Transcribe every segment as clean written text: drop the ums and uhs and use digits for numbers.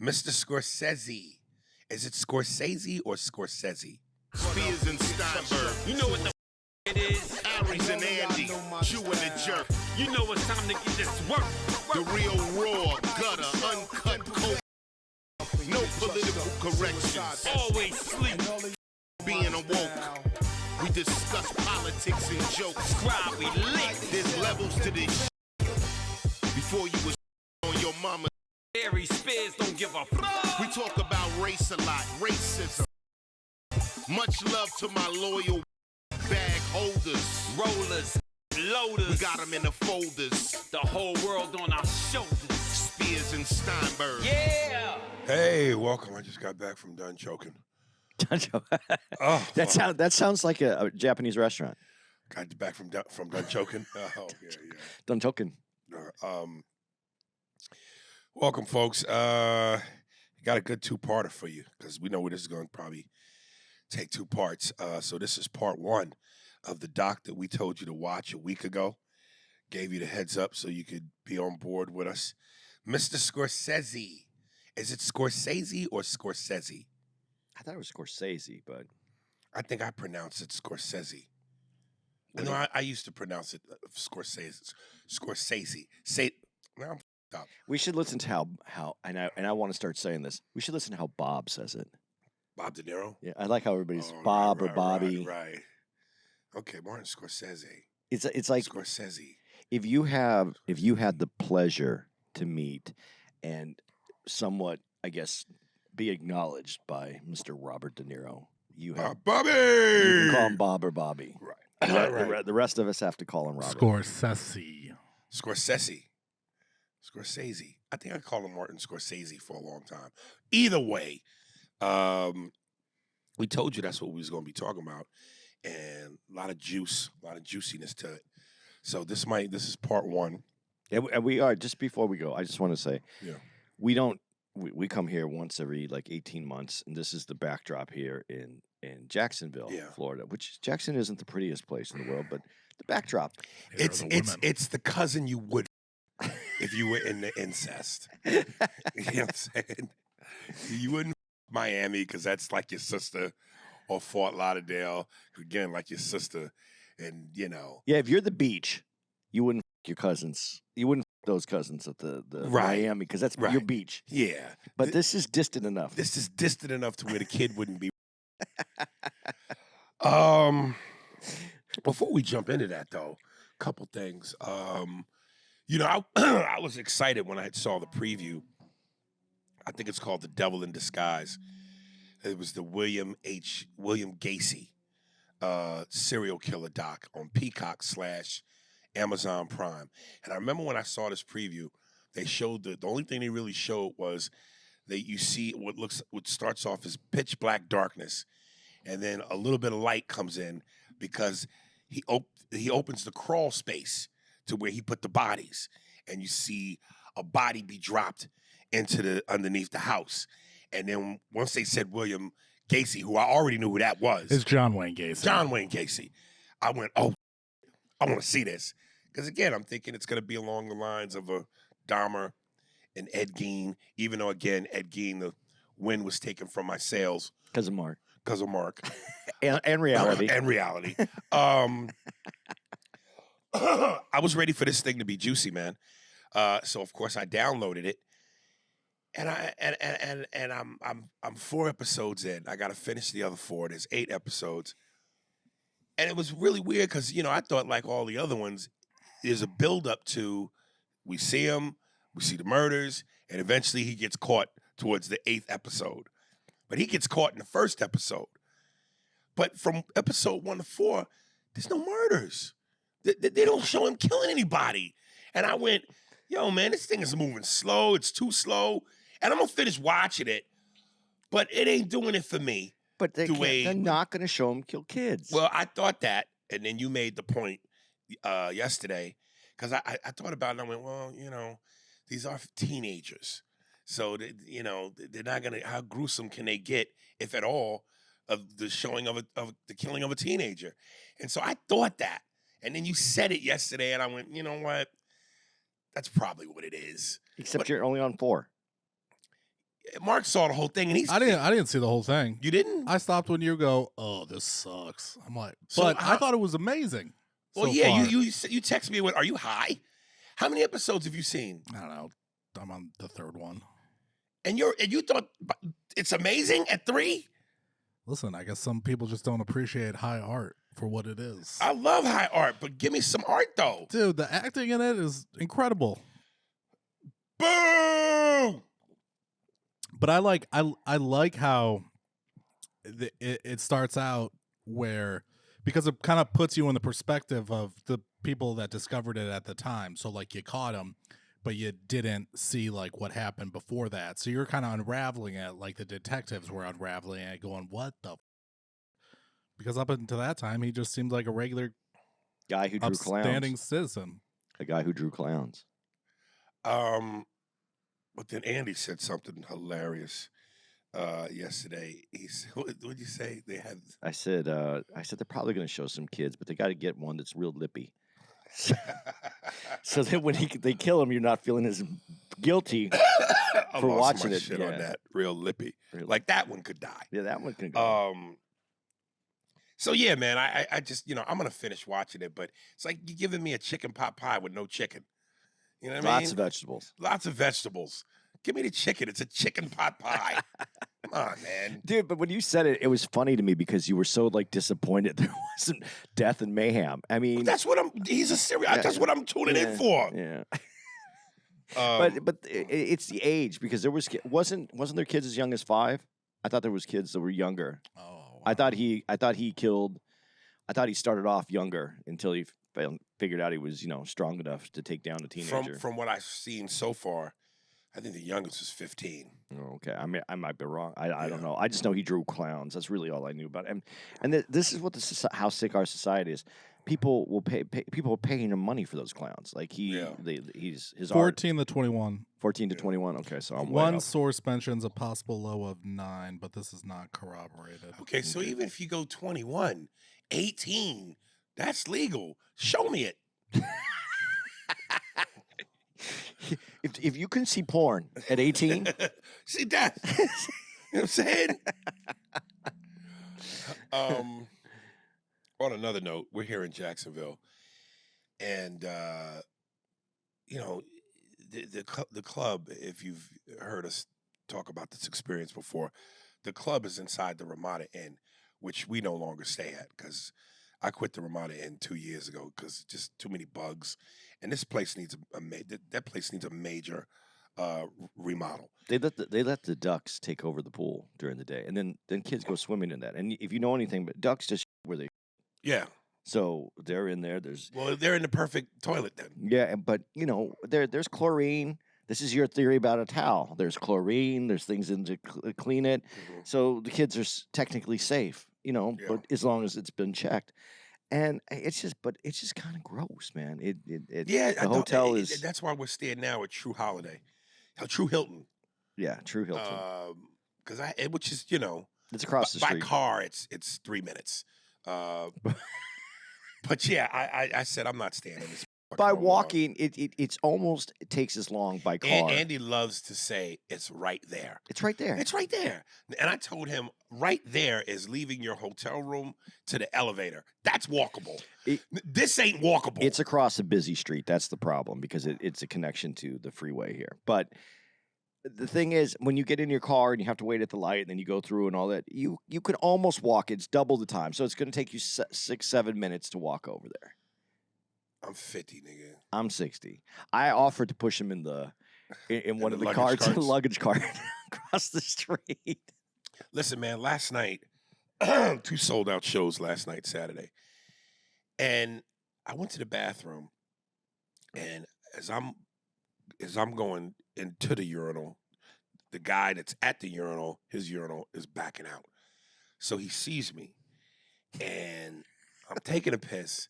Mr. Scorsese. Is it Scorsese or Scorsese? Spears and Steinberg. You know what the it is? Aries and Andy. Jew and the jerk. You know it's time to get this work. The real raw, gutter, uncut, cold. No political corrections. Always sleep. Being awoke. We discuss politics and jokes. Cry, we lit. There's levels to this shit. Before you was on your mama. Harry Spears don't give a fuck. We talk about race a lot, racism. Much love to my loyal bag holders. Rollers, loaders. We got them in the folders. The whole world on our shoulders. Spears and Steinberg. Yeah. Hey, welcome. I just got back from Done Choking. Oh, That sounds like a Japanese restaurant. got back from Done Choking. Oh, yeah. Dunchokin. Welcome, folks. Got a good two-parter for you because we know this is going to probably take two parts. So this is part one of the doc that we told you to watch a week ago. Gave you the heads up so you could be on board with us. Mr. Scorsese. Is it Scorsese or Scorsese? I thought it was Scorsese, but I think I pronounce it Scorsese. No, I used to pronounce it Scorsese. Scorsese. Say now I'm up. we should listen to how and I want to start saying this. We should listen to how Bob says it. Bob De Niro? Yeah, I like how everybody's Oh, Bob right, or Bobby. Right. Okay, Martin Scorsese. It's like Scorsese. if you had the pleasure to meet and somewhat, I guess, be acknowledged by Mr. Robert De Niro, you have Bobby! you can call him Bob or Bobby. Right. The rest of us have to call him Robert. Scorsese. Scorsese. Scorsese. I think I called him Martin Scorsese for a long time. Either way, we told you that's what we was going to be talking about, and a lot of juice, a lot of juiciness to it. So this is part one. And we are, just before we go, I just want to say, Yeah. we come here once every like 18 months, and this is the backdrop here in Jacksonville, Yeah. Florida, which Jackson isn't the prettiest place in the world, but the backdrop. Here are the women. It's the cousin you would if you were in the incest. You know what I'm saying? You wouldn't Miami because that's like your sister, or Fort Lauderdale again like your sister, and you know. Yeah, if you're the beach, you wouldn't your cousins. You wouldn't those cousins at the Right. Miami because that's your Right. beach. Yeah, But this is distant enough. this is distant enough to where the kid wouldn't be. Before we jump into that though, couple things. You know, I was excited when I saw the preview. I think it's called The Devil in Disguise. It was the William Gacy serial killer doc on Peacock / Amazon Prime. And I remember when I saw this preview, they showed the only thing they really showed was that you see what starts off as pitch black darkness, and then a little bit of light comes in because he opens the crawl space to where he put the bodies, and you see a body be dropped into underneath the house. And then once they said William Gacy, who I already knew who that was, It's John Wayne Gacy. John Wayne Gacy, I went, oh, I want to see this. Because again, I'm thinking it's going to be along the lines of a Dahmer and Ed Gein, even though, again, Ed Gein, the win was taken from my sales Because of Mark. because of Mark. And reality. And reality. I was ready for this thing to be juicy, man. So of course I downloaded it, and I'm 4 episodes in. I got to finish the other 4. There's 8 episodes, and it was really weird because I thought like all the other ones, there's a build up to we see him, we see the murders, and eventually he gets caught towards the 8th episode. But he gets caught in the 1st episode. But from episode 1 to 4, there's no murders. They don't show him killing anybody. And I went, yo, man, this thing is moving slow. It's too slow. And I'm going to finish watching it. But it ain't doing it for me. But they're not going to show him kill kids. Well, I thought that. And then you made the point yesterday. Because I thought about it and I went, well, these are teenagers. So, they're not going to, how gruesome can they get, if at all, of the showing of the killing of a teenager? And so I thought that. And then you said it yesterday, and I went, you know what? That's probably what it is. Except you're only on 4. Mark saw the whole thing, and I didn't see the whole thing. You didn't? I stopped when you go, "Oh, this sucks." I'm like, So but how- I thought it was amazing. Well, so yeah, far. you text me with, "Are you high?" How many episodes have you seen? I don't know. I'm on the third one. And you thought it's amazing at 3? Listen, I guess some people just don't appreciate high art for what it is. I love high art, but give me some art though. Dude, the acting in it is incredible. Boo! But I like how it starts out where, because it kind of puts you in the perspective of the people that discovered it at the time. So like you caught them, but you didn't see like what happened before that. So you're kind of unraveling it like the detectives were unraveling it, going, "What the?" Because up until that time, he just seemed like a regular Guy who drew upstanding clowns. citizen. A guy who drew clowns. But then Andy said something hilarious yesterday. He said, "What'd you say?" They had. I said they're probably going to show some kids, but they got to get one that's real lippy. So that when they kill him, you're not feeling as guilty I for lost watching my it. shit Yeah. on that. Real lippy. Really. Like that one could die. Yeah, that one can go. So yeah, man, I just I'm gonna finish watching it, but it's like you're giving me a chicken pot pie with no chicken. You know what I mean? Lots of vegetables. Lots of vegetables. Give me the chicken. It's a chicken pot pie. Come on, man. Dude, but when you said it, it was funny to me because you were so like disappointed there wasn't death and mayhem. I mean, That's what he's a serial. Yeah, That's what I'm tuning in for. Yeah. Um, But it's the age, because there wasn't there kids as young as 5? I thought there was kids that were younger. Oh, wow. I thought he started off younger until he figured out he was strong enough to take down a teenager. from what I've seen so far, I think the youngest was 15. Oh, okay, I might be wrong. I Yeah. don't know. I just know he drew clowns. That's really all I knew about him. And this is what how sick our society is. People will people are paying him money for those clowns. Like he's his art 14 to 21. 14 to 21. Okay, so I'm way One up. source mentions a possible low of 9, but this is not corroborated. Okay, so even if you go 21, 18, that's legal. Show me it. If you can see porn at 18, See that? You know what I'm saying? On another note, we're here in Jacksonville, and the club. If you've heard us talk about this experience before, the club is inside the Ramada Inn, which we no longer stay at because I quit the Ramada Inn 2 years ago because just too many bugs, and this place needs that place needs a major remodel. they let the ducks take over the pool during the day, and then kids go swimming in that. And if you know anything, but ducks just where they. Yeah. So they're in there. Well, they're in the perfect toilet then. Yeah, but there's chlorine. This is your theory about a towel. There's chlorine. There's things in to clean it. Mhm. So the kids are technically safe, Yeah. but as long as it's been checked. And it's just kind of gross, man. Yeah, The hotel is That's why we're staying now at True Holiday, True Hilton. True Hilton. Because which is It's across the by street. car it's 3 minutes. But yeah, I said I'm not staying in this. fucking By no more. walking, it takes as long by car. Andy loves to say it's right there. It's right there. It's right there. And I told him right there is leaving your hotel room to the elevator. That's walkable. This ain't walkable. It's across a busy street. That's the problem, because it's a connection to the freeway here. But the thing is, when you get in your car and you have to wait at the light and then you go through and all that, you can almost walk. It's double the time. So it's going to take you 6-7 minutes to walk over there. I'm 50, nigga. I'm 60. I offered to push him in one of the luggage carts, carts? luggage cart across the street. Listen, man, last night, 2 sold out shows last night, Saturday. And I went to the bathroom, and as I'm going into the urinal, the guy that's at the urinal, his urinal is backing out. So he sees me, and I'm taking a piss,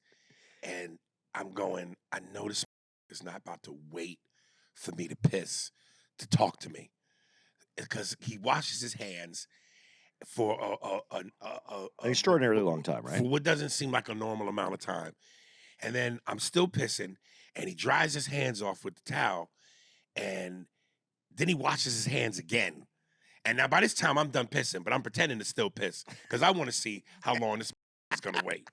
and I'm going, I know this is not about to wait for me to piss to talk to me. Because he washes his hands for An extraordinarily long time, right? for what doesn't seem like a normal amount of time. And then I'm still pissing, and he dries his hands off with the towel, and then he washes his hands again. And now by this time I'm done pissing, but I'm pretending to still piss because I want to see how long this is gonna wait.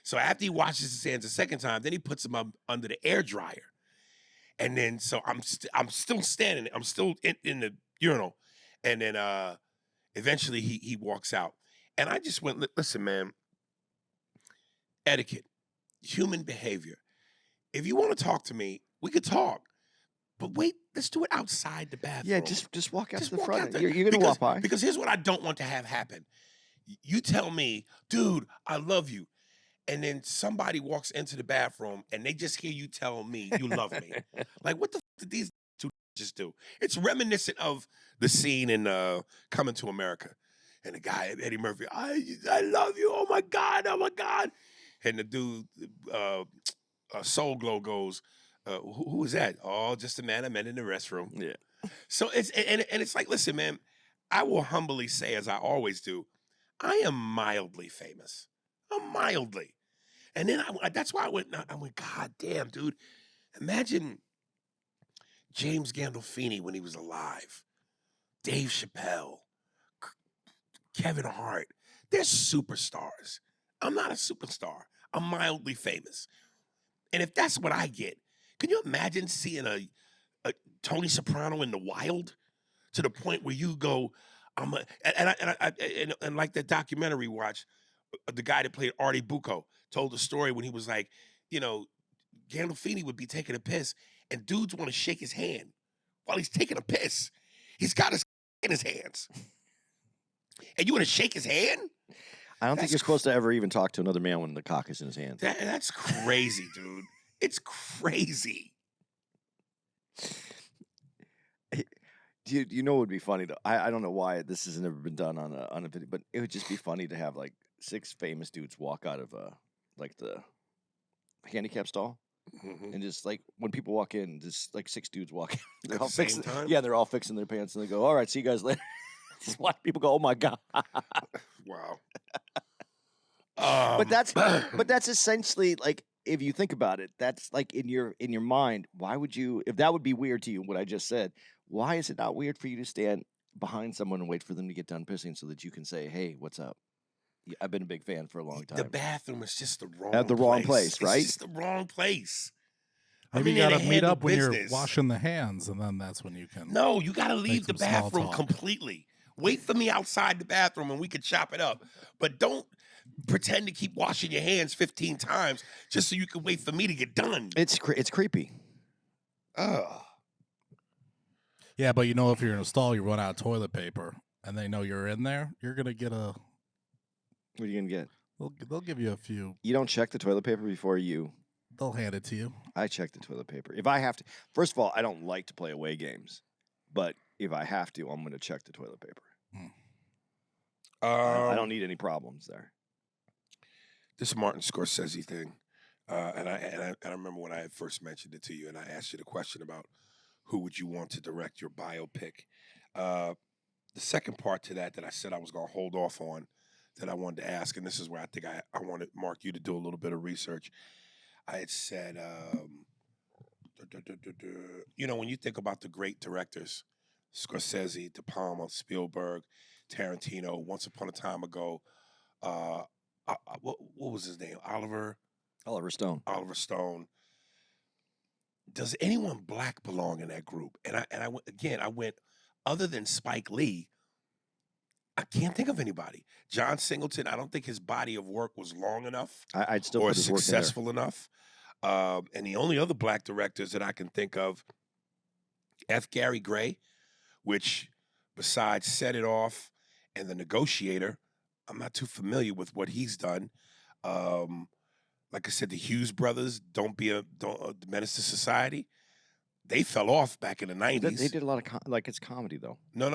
So after he washes his hands a second time, then he puts them up under the air dryer. And then so I'm still standing, I'm still in the urinal. And then eventually he walks out. And I just went, listen, man, etiquette, human behavior. If you want to talk to me, we could talk. But wait, let's do it outside the bathroom. Yeah, just walk out Just to the walk front. out there. You're gonna walk by. Because here's what I don't want to have happen. You tell me, dude, I love you. And then somebody walks into the bathroom and they just hear you tell me you love me. Like, what the did these two just do? It's reminiscent of the scene in Coming to America. And the guy, Eddie Murphy, I love you. Oh my God. And the dude, Soul Glow goes, who is that? Oh, just a man I met in the restroom. Yeah. So it's and it's like, listen, man, I will humbly say, as I always do, I am mildly famous. I'm mildly. And then that's why I went, God damn, dude. Imagine James Gandolfini when he was alive. Dave Chappelle. Kevin Hart. They're superstars. I'm not a superstar. I'm mildly famous. And if that's what I get, can you imagine seeing a Tony Soprano in the wild to the point where you go, and like that documentary watch, the guy that played Artie Bucco told the story when he was like, Gandolfini would be taking a piss and dudes want to shake his hand while he's taking a piss. He's got his in his hands. And you want to shake his hand? I don't think you're supposed to ever even talk to another man when the cock is in his hand. That's crazy, dude. It's crazy. You know what would be funny though? I don't know why this has never been done on a video, but it would just be funny to have like 6 famous dudes walk out of like the handicap stall. Mm-hmm. And just like when people walk in, just like 6 dudes walk in. They're At all the same fixing, time? yeah, they're all fixing their pants and they go, all right, see you guys later. Just watch people go, oh my God. Wow. But that's essentially like, if you think about it, that's like in your mind, why would you, if that would be weird to you, what I just said, why is it not weird for you to stand behind someone and wait for them to get done pissing so that you can say, hey, what's up? I've been a big fan for a long time. The bathroom is just the wrong At the wrong place, right? It's just the wrong place. Maybe you in gotta a meet handle up when you're business. washing the hands, and then that's when you can. No, you got to leave the some small bathroom talk. completely. Wait for me outside the bathroom and we can chop it up. But don't pretend to keep washing your hands 15 times just so you can wait for me to get done. It's creepy. Ugh. Yeah, but if you're in a stall, you run out of toilet paper, and they know you're in there, you're gonna get a. What are you gonna get? They'll give you a few. You don't check the toilet paper before you. They'll hand it to you. I check the toilet paper. If I have to, first of all, I don't like to play away games, but if I have to, I'm gonna check the toilet paper. I don't need any problems there. This Martin Scorsese thing, and I remember when I had first mentioned it to you, and I asked you the question about who would you want to direct your biopic. The second part to that I said I was going to hold off on, that I wanted to ask, and this is where I think I wanted, Mark, you to do a little bit of research. I had said, when you think about the great directors, Scorsese, De Palma, Spielberg, Tarantino, Once Upon a Time Ago, what was his name? Oliver Stone. Does anyone black belong in that group? And I went, other than Spike Lee, I can't think of anybody. John Singleton, I don't think his body of work was long enough I'd still or put his work in there. successful enough. And the only other black directors that I can think of, F. Gary Gray, which besides Set It Off and The Negotiator, I'm not too familiar with what he's done. Like I said, the Hughes brothers, Don't Menace to Society. They fell off back in the 90s. They did a lot of it's comedy though. No.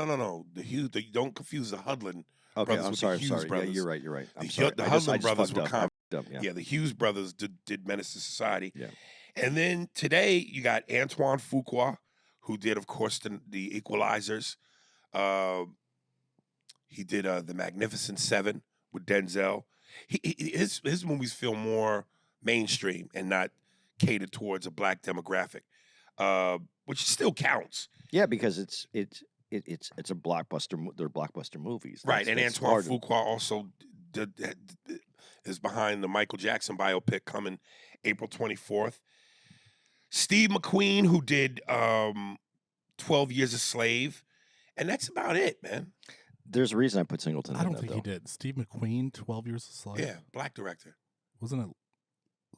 Don't confuse the Hudlin Okay, brothers I'm with sorry. the Hughes Yeah, brothers. you're right. I'm The sorry. Hudlin I just brothers fucked were up. comedy. I fucked up, yeah. The Hughes brothers did Menace to Society. Yeah. And then today you got Antoine Fuqua, who did, of course, the Equalizers. He did The Magnificent Seven with Denzel. His movies feel more mainstream and not catered towards a black demographic, which still counts. Yeah, because it's it's a blockbuster. They're blockbuster movies, Right, and that's Antoine part of it. Fuqua also is behind the Michael Jackson biopic coming April 24th. Steve McQueen, who did 12 Years a Slave, and that's about it, man. There's a reason I put Singleton I in don't that, think though. he did. Steve McQueen, 12 Years a Slave. Yeah, black director. Wasn't it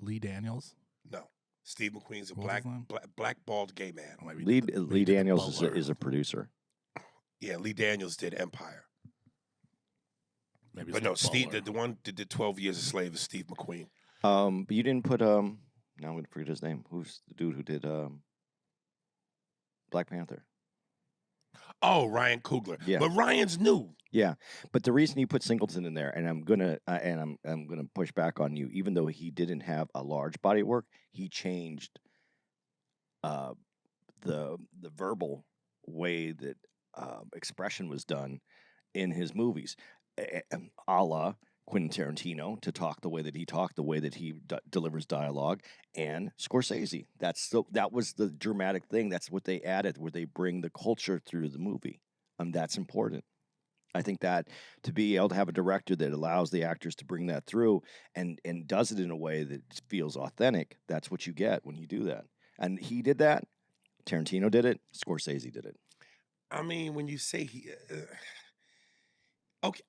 Lee Daniels? No, Steve McQueen's a What was his name? black bald gay man. Oh, maybe he Lee did the- maybe Lee he did the Daniels Butler. is a producer. Yeah, Lee Daniels did Empire, Maybe but it's no, the Steve Butler. the one that did 12 Years a Slave is Steve McQueen. But you didn't put now I'm gonna forget his name. Who's the dude who did Black Panther? Oh, Ryan Coogler. Yeah. But Ryan's new. Yeah, but the reason you put Singleton in there, and I'm gonna push back on you, even though he didn't have a large body of work, he changed the verbal way that expression was done in his movies, a la Quentin Tarantino, to talk the way that he talked, the way that he delivers dialogue, and Scorsese. That was the dramatic thing. That's what they added, where they bring the culture through the movie. That's important. I think that to be able to have a director that allows the actors to bring that through and does it in a way that feels authentic, that's what you get when you do that. And he did that. Tarantino did it. Scorsese did it. I mean, when you say he, okay,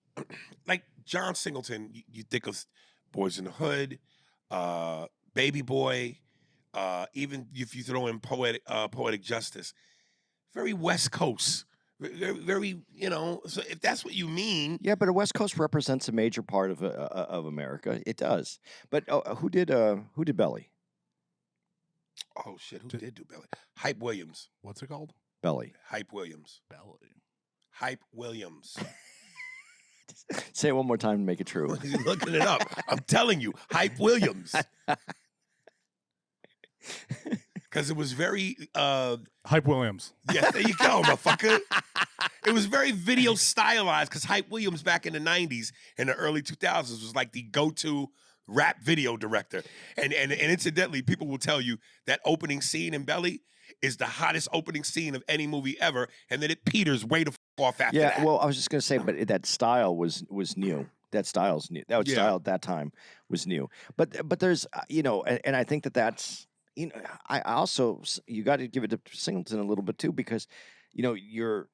like John Singleton, you think of Boys in the Hood, Baby Boy, even if you throw in Poetic Justice, very West Coast, very, So if that's what you mean, Yeah, but West Coast represents a major part of America. It does. But who did Belly? oh shit, who did do Belly? Hype Williams, What's it called? Belly. Hype Williams, Belly. Hype Williams. Say it one more time to make it true. He's looking it up. I'm telling you, Hype Williams. Because it was very, Hype Williams. yeah, there you go, motherfucker. It was very video stylized because Hype Williams back in the 90s and the early 2000s was like the go-to rap video director. And incidentally, people will tell you that opening scene in Belly is the hottest opening scene of any movie ever, and then it peters way the off after Yeah, that. well, I was just gonna say, but that style was new. That style's new. That Yeah. style at that time was new. But there's and I think that's I also you got to give it to Singleton a little bit too, because you're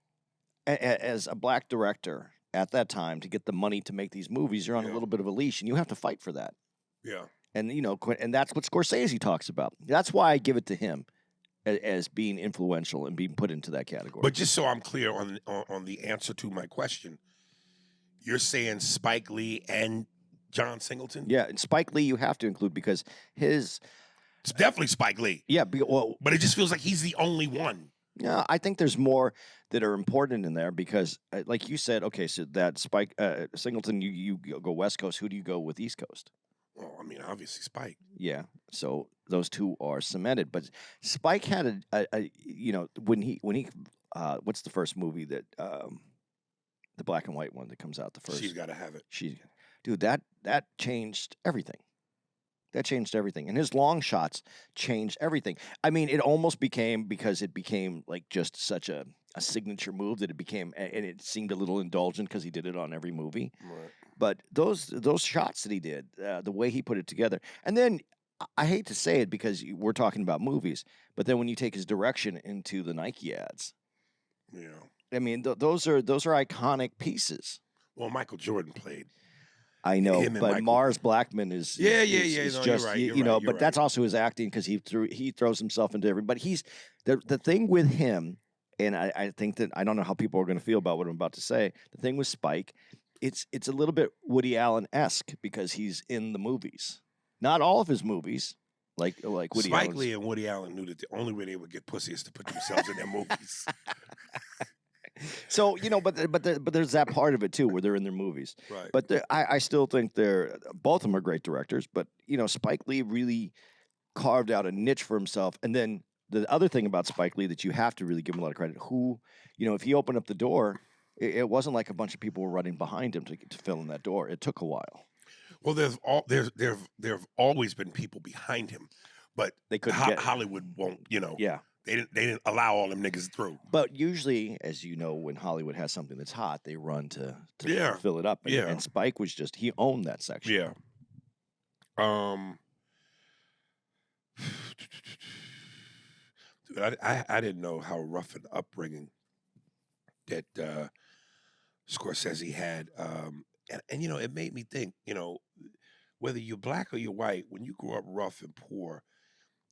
as a black director at that time, to get the money to make these movies, you're on a Yeah. little bit of a leash, and you have to fight for that. Yeah. And and that's what Scorsese talks about. That's why I give it to him as being influential and being put into that category. But just so I'm clear on the answer to my question, you're saying Spike Lee and John Singleton? yeah, and Spike Lee you have to include, because his It's definitely Spike Lee. well, But it just feels like he's the only one. yeah, I think there's more that are important in there, because, like you said, okay, so that Spike Singleton, you go West Coast. Who do you go with East Coast? Well, I mean, obviously Spike. Yeah, so those two are cemented. But Spike had a when he what's the first movie that the black and white one that comes out the first? She's got to have it. Dude, that changed everything. That changed everything. And his long shots changed everything. I mean, it almost became, because it became like just such a signature move, that it became, and it seemed a little indulgent because he did it on every movie. Right. But those shots that he did, the way he put it together, and then I hate to say it because we're talking about movies, but then when you take his direction into the Nike ads, Yeah. I mean, those are iconic pieces. Well, Michael Jordan played. I know, Him and but Michael. Mars Blackman is Yeah. is No, you're just right, you you're know, right, but you're that's right. also his acting, because he throws himself into everybody. But he's the thing with him, and I think that, I don't know how people are going to feel about what I'm about to say. The thing with Spike, it's a little bit Woody Allen-esque, because he's in the movies. Not all of his movies, like Woody Spike Allen's. Lee and Woody Allen knew that the only way they would get pussy is to put themselves in their movies. So but there's that part of it too, where they're in their movies. Right. But I still think both of them are great directors. But Spike Lee really carved out a niche for himself. And then the other thing about Spike Lee that you have to really give him a lot of credit, if he opened up the door, it wasn't like a bunch of people were running behind him to fill in that door. It took a while. Well, there have always been people behind him, but They couldn't get it. Hollywood won't, Yeah. They didn't allow all them niggas through. But usually, as you know, when Hollywood has something that's hot, they run to Yeah. fill it up. And, Yeah. and Spike was he owned that section. Yeah. Dude, I didn't know how rough an upbringing that Scorsese had. And you know, it made me think, you know, whether you're black or you're white, when you grow up rough and poor,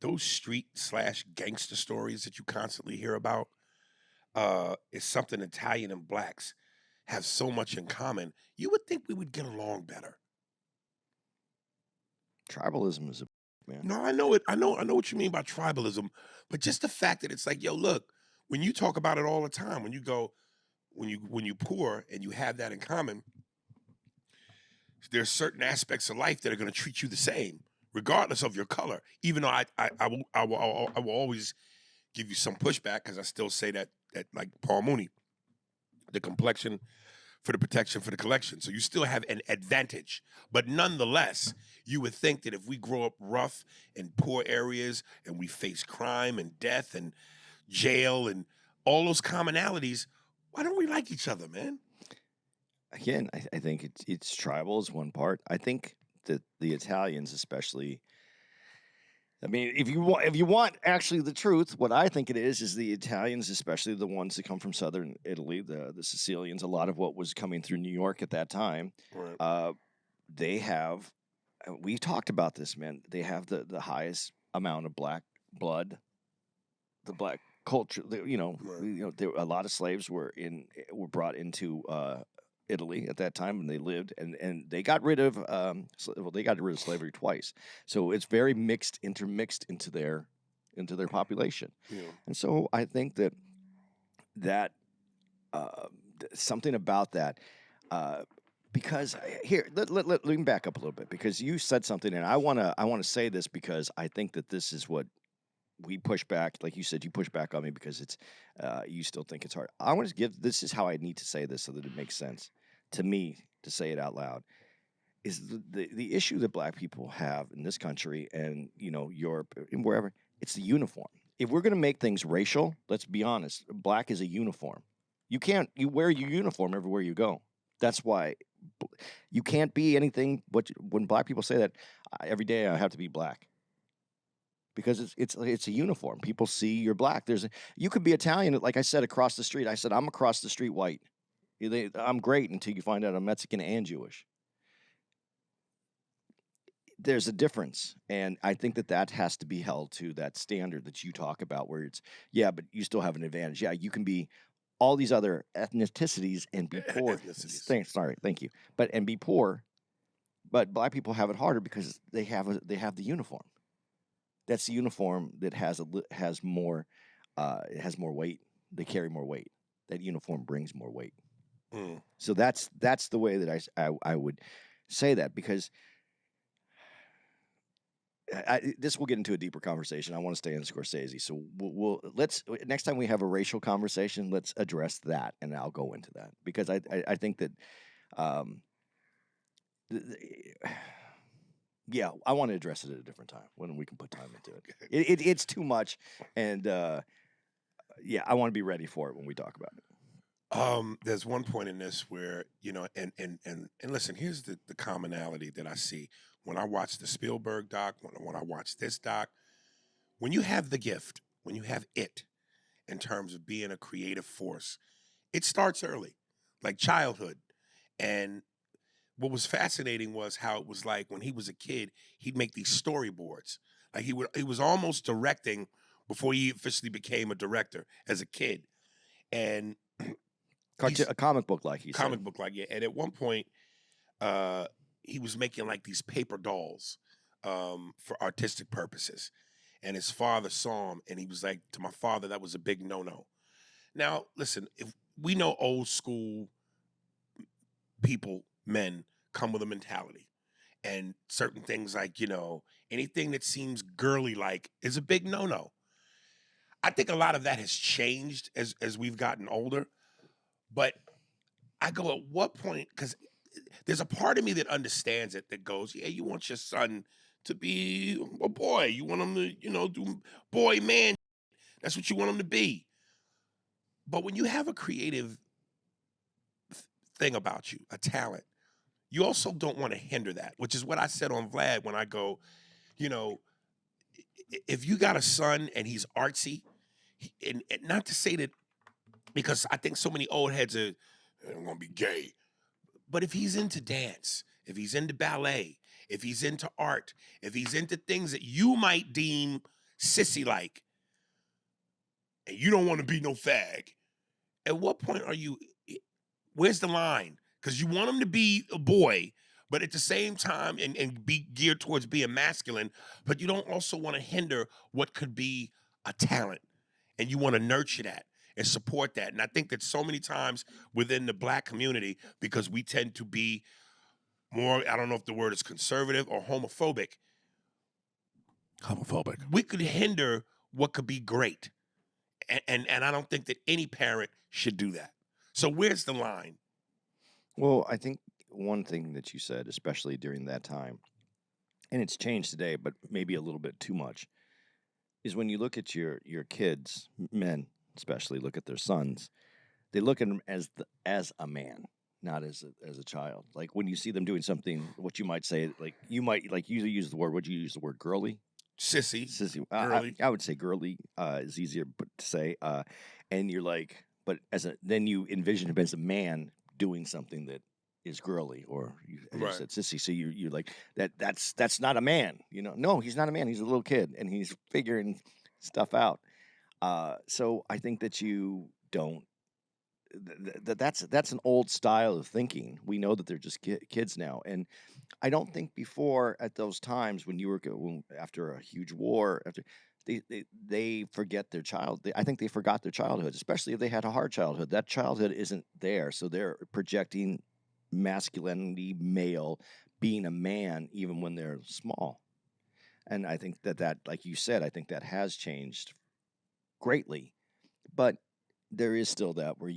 those street/gangster stories that you constantly hear about is something Italian and blacks have so much in common. You would think we would get along better. Tribalism is man. No, I know it. I know what you mean by tribalism, but just the fact that it's like, yo, look, when you talk about it all the time, when you poor and you have that in common, there's certain aspects of life that are going to treat you the same, regardless of your color. Even though I will always give you some pushback because I still say that like Paul Mooney, the complexion for the protection for the collection. So you still have an advantage. But nonetheless, you would think that if we grow up rough in poor areas and we face crime and death and jail and all those commonalities, why don't we like each other, man? Again, I think it's tribal is one part. I think that the Italians, especially. I mean, if you want actually the truth, what I think it is the Italians, especially the ones that come from southern Italy, the Sicilians, a lot of what was coming through New York at that time, Right. they have. We talked about this, man. They have the highest amount of black blood, the black culture. Right. There a lot of slaves were brought into Italy at that time, and they lived, and they got rid of they got rid of slavery twice. So it's very intermixed into their population. Yeah. And so I think that something about that. Because here, let me back up a little bit because you said something, and I wanna say this because I think that this is what we push back. Like you said, you push back on me because it's you still think it's hard. I want to give this is how I need to say this so that it makes sense to me to say it out loud. Is the issue that black people have in this country and Europe and wherever, it's the uniform. If we're gonna make things racial, let's be honest. Black is a uniform. You wear your uniform everywhere you go. That's why you can't be anything. But when black people say that, every day I have to be black because it's a uniform. People see you're black. You could be Italian, like I said, across the street. I said I'm across the street white. I'm great until you find out I'm Mexican and Jewish. There's a difference, and I think that has to be held to that standard that you talk about, where it's but you still have an advantage. Yeah, you can be all these other ethnicities and be poor. Thank you. And be poor, but black people have it harder because they have the uniform. That's the uniform that has more weight. They carry more weight. That uniform brings more weight. Mm. So that's the way that I would say that because. This will get into a deeper conversation. I want to stay in Scorsese, so let's next time we have a racial conversation, let's address that, and I'll go into that because I think that, I want to address it at a different time when we can put time into it. It's too much, and I want to be ready for it when we talk about it. There's one point in this where and listen, here's the commonality that I see when I watch the Spielberg doc, when I watch this doc. When you have the gift, when you have it, in terms of being a creative force, it starts early, like childhood. And what was fascinating was how it was like when he was a kid, he'd make these storyboards. Like he was almost directing before he officially became a director as a kid. And a comic book like he comic said. book like, yeah. And at one point, he was making like these paper dolls for artistic purposes. And his father saw him, and he was like, to my father, that was a big no-no. Now, listen, if we know old school people, men, come with a mentality. And certain things like, anything that seems girly-like is a big no-no. I think a lot of that has changed as we've gotten older. But I go, at what point? Because there's a part of me that understands it, that goes, yeah, you want your son to be a boy. You want him to, do boy, man. That's what you want them to be. But when you have a creative thing about you, a talent, you also don't want to hinder that, which is what I said on Vlad when I go, you know, if you got a son and he's artsy, and not to say that, because I think so many old heads are going to be gay, but if he's into dance, if he's into ballet, if he's into art, if he's into things that you might deem sissy-like, and you don't want to be no fag, at what point are you, where's the line? Because you want him to be a boy, but at the same time, and be geared towards being masculine, but you don't also want to hinder what could be a talent. And you want to nurture that and support that. And I think that so many times within the Black community, because we tend to be more, I don't know if the word is conservative or homophobic, we could hinder what could be great. And I don't think that any parent should do that. So where's the line? Well, I think one thing that you said, especially during that time, and it's changed today, but maybe a little bit too much, is when you look at your kids, men especially, look at their sons, they look at them as a man, not as a child. Like when you see them doing something, what you might say, like you use the word. Would you use the word girly? Sissy. Girly. I would say girly is easier to say. And you're like, but then you envision him as a man doing something that is girly, or you said sissy. So you're like that's not a man. No, he's not a man. He's a little kid, and he's figuring stuff out. So I think that you don't. That's an old style of thinking. We know that they're just kids now, and I don't think before at those times when you were after a huge war, after they forget their I think they forgot their childhood, especially if they had a hard childhood. That childhood isn't there, so they're projecting masculinity, male, being a man, even when they're small. And I think that, like you said, I think that has changed greatly, but there is still that where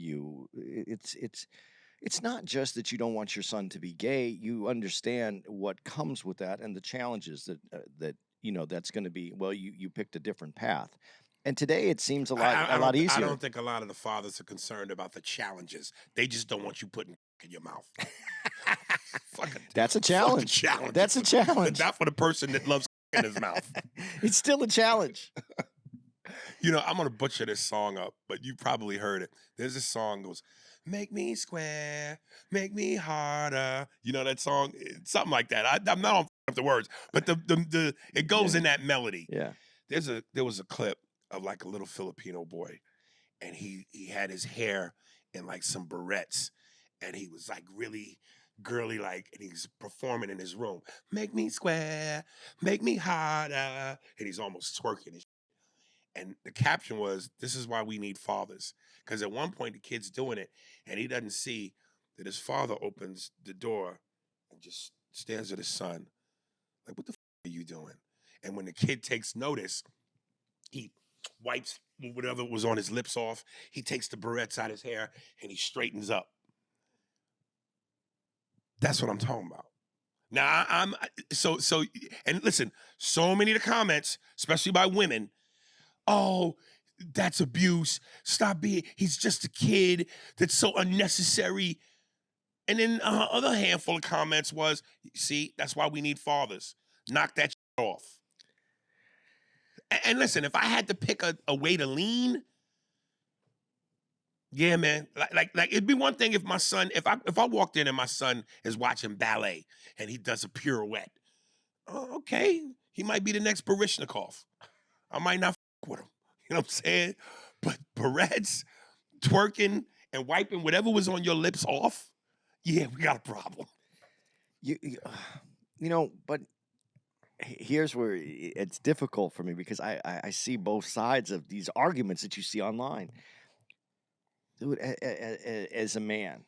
it's not just that you don't want your son to be gay. You understand what comes with that and the challenges that that's going to be. Well, you picked a different path, and today it seems a lot easier. I don't think a lot of the fathers are concerned about the challenges. They just don't want you putting in your mouth. That's a challenge. That's a challenge. Not for the person that loves in his mouth. It's still a challenge. I'm going to butcher this song up, but you probably heard it. There's this song that goes, make me square, make me harder. You know that song? Something like that. I'm not on the words, but the it goes in that melody. Yeah. There was a clip of like a little Filipino boy, and he had his hair in like some barrettes, and he was like really girly like, and he's performing in his room. Make me square, make me harder, and he's almost twerking. And the caption was, this is why we need fathers. Because at one point, the kid's doing it, and he doesn't see that his father opens the door and just stares at his son. Like, what the are you doing? And when the kid takes notice, he wipes whatever was on his lips off. He takes the barrettes out of his hair, and he straightens up. That's what I'm talking about. Now, and listen, so many of the comments, especially by women, oh, that's abuse. Stop being, he's just a kid. That's so unnecessary. And then other handful of comments was, see, that's why we need fathers. Knock that shit off. And listen, if I had to pick a way to lean, yeah, man. Like it'd be one thing if my son, if I walked in and my son is watching ballet and he does a pirouette. Oh, okay. He might be the next Baryshnikov. I might not with him. You know what I'm saying? But barrettes, twerking, and wiping whatever was on your lips off, yeah, we got a problem. But here's where it's difficult for me because I see both sides of these arguments that you see online. Dude, as a man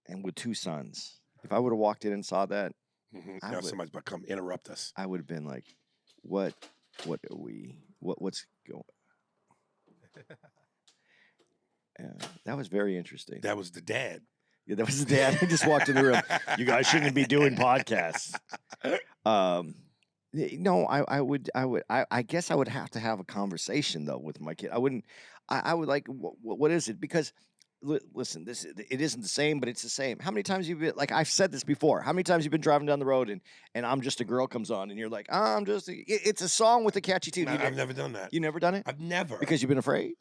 and with two sons, if I would have walked in and saw that, now somebody's about to come interrupt us. I would have been like, what's going? That was very interesting. That was the dad. Yeah, that was the dad. He just walked in the room. You guys shouldn't be doing podcasts. No, I guess I would have to have a conversation though with my kid. I wouldn't. I would like. What is it? Because listen, it isn't the same, but it's the same. How many times you've been like I've said this before? How many times you've been driving down the road and I'm just a girl comes on and you're like, I'm just. It's a song with a catchy tune. I've never done that. You never done it I've never. because you've been afraid.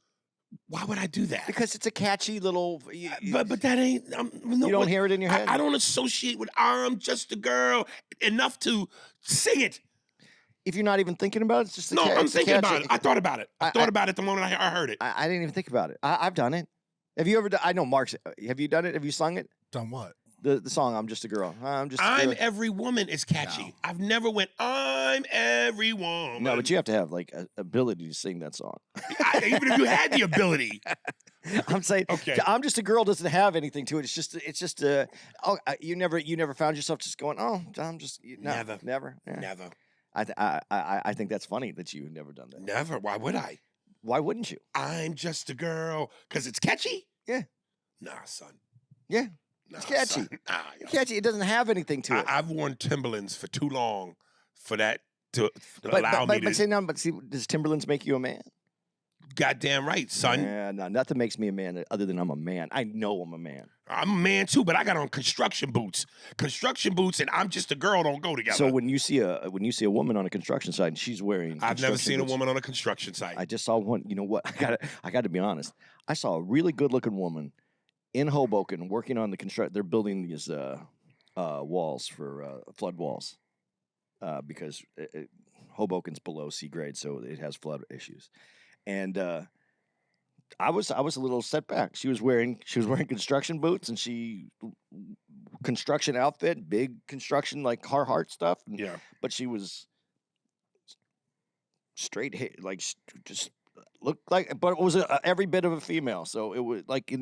Why would I do that? Because it's a catchy little. But that ain't. No, you don't hear it in your head. I don't associate with "I'm just a girl" enough to sing it. If you're not even thinking about it, it's just No, I'm it's a thinking about catchy- it. I thought about it. I thought about it the moment I heard it. I didn't even think about it. I've done it. Have you ever done? I know Mark's. Have you done it? Have you sung it? Done what? The song "I'm Just a Girl." I'm just. I'm every woman is catchy. No. I've never went. I'm every woman. No, but you have to have like a ability to sing that song. Even if you had the ability. I'm saying, Okay. I'm just a girl doesn't have anything to it. It's just you never found yourself just going, oh, I'm just no, Never. Yeah. Never. I think that's funny that you've never done that. Never. Why would I? Why wouldn't you? I'm just a girl because it's catchy. Yeah. Nah, son. Yeah, Nah, it's catchy. son. Nah, yo. Catchy. It doesn't have anything to it. I've worn Timberlands for too long for that to allow me to. But say no. But see, does Timberlands make you a man? Goddamn right, son. Yeah, no, nothing makes me a man other than I'm a man. I know I'm a man. I'm a man too, but I got on construction boots. Construction boots and I'm just a girl don't go together. So when you see a woman on a construction site and she's wearing, I've never construction seen a boots- woman on a construction site. I just saw one. You know what? I got to be honest. I saw a really good looking woman in Hoboken working on the construct. They're building these walls for flood walls because Hoboken's below sea grade, so it has flood issues. And I was a little set back. She was wearing construction boots and construction outfit, big construction like Carhartt stuff. Yeah. But she was straight hair, like just looked like, but it was every bit of a female. So it was like,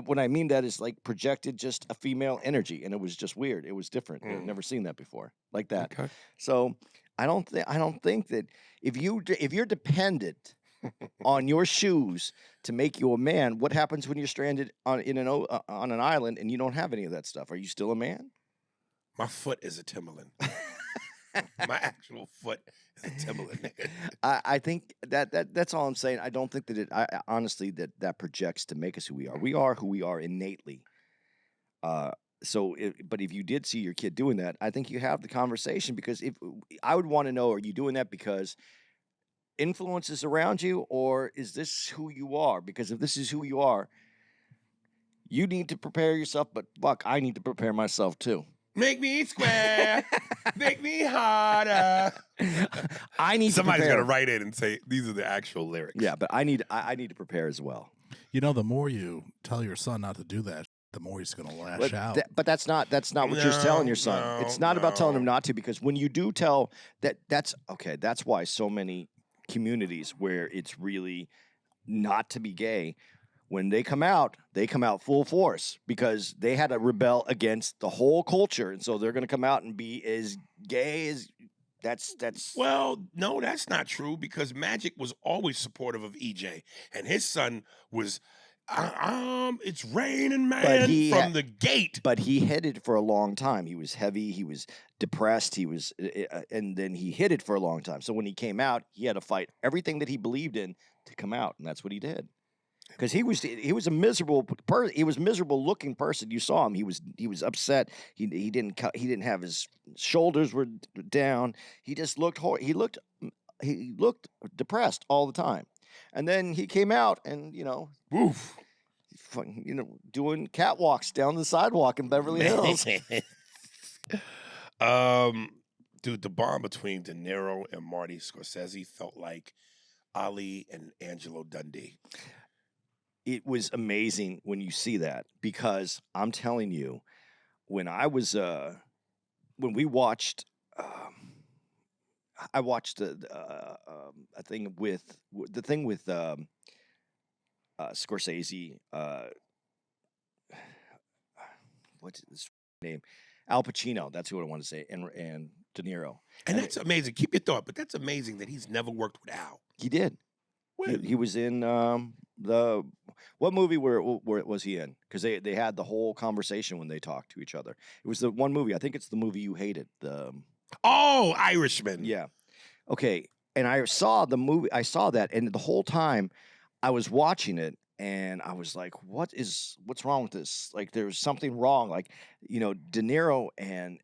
what I mean that is like projected just a female energy, and it was just weird. It was different. I've never seen that before like that. Okay. So I don't think that if you're dependent on your shoes to make you a man, what happens when you're stranded on an island and you don't have any of that stuff? Are you still a man? My foot is a Timberland. My actual foot is a Timberland. I think that's all I'm saying. I don't think that honestly that projects to make us who we are. We are who we are innately. But if you did see your kid doing that, I think you have the conversation, because if I would want to know, are you doing that because influences around you, or is this who you are? Because if this is who you are, you need to prepare yourself, but fuck, I need to prepare myself too. Make me square. Make me harder. I need Somebody's to gonna prepare. write in and say these are the actual lyrics. Yeah, but I need to prepare as well. The more you tell your son not to do that, the more he's going to lash out. But that's not what you're telling your son. No, It's not about telling him no. not to, because when you do tell that's okay. That's why so many communities where it's really not to be gay, when they come out full force, because they had to rebel against the whole culture, and so they're going to come out and be as gay as that's. Well, no, that's not true, because Magic was always supportive of EJ, and his son was, it's raining man from the gate. But he hid it for a long time. He was heavy. He was depressed. He was, and then he hid it for a long time. So when he came out, he had to fight everything that he believed in to come out, and that's what he did. Because he was a miserable person. He was a miserable looking person. You saw him. He was upset. He didn't have his shoulders were down. He just looked he looked depressed all the time. And then he came out and Oof. doing catwalks down the sidewalk in Beverly Hills. Dude, the bond between De Niro and Marty Scorsese felt like Ali and Angelo Dundee. It was amazing when you see that, because I'm telling you, when we watched, I watched a thing with Scorsese. What's his name? Al Pacino. That's who I want to say, and De Niro. And that's amazing. Keep your thought, but that's amazing that he's never worked with Al. He did. When? He was in what movie where was he in? Because they had the whole conversation when they talked to each other. It was the one movie. I think it's the movie you hated. Oh, Irishman. Yeah. Okay, and I saw the movie. I saw that, and the whole time I was watching it, and I was like, what's wrong with this? Like, there's something wrong. Like, De Niro and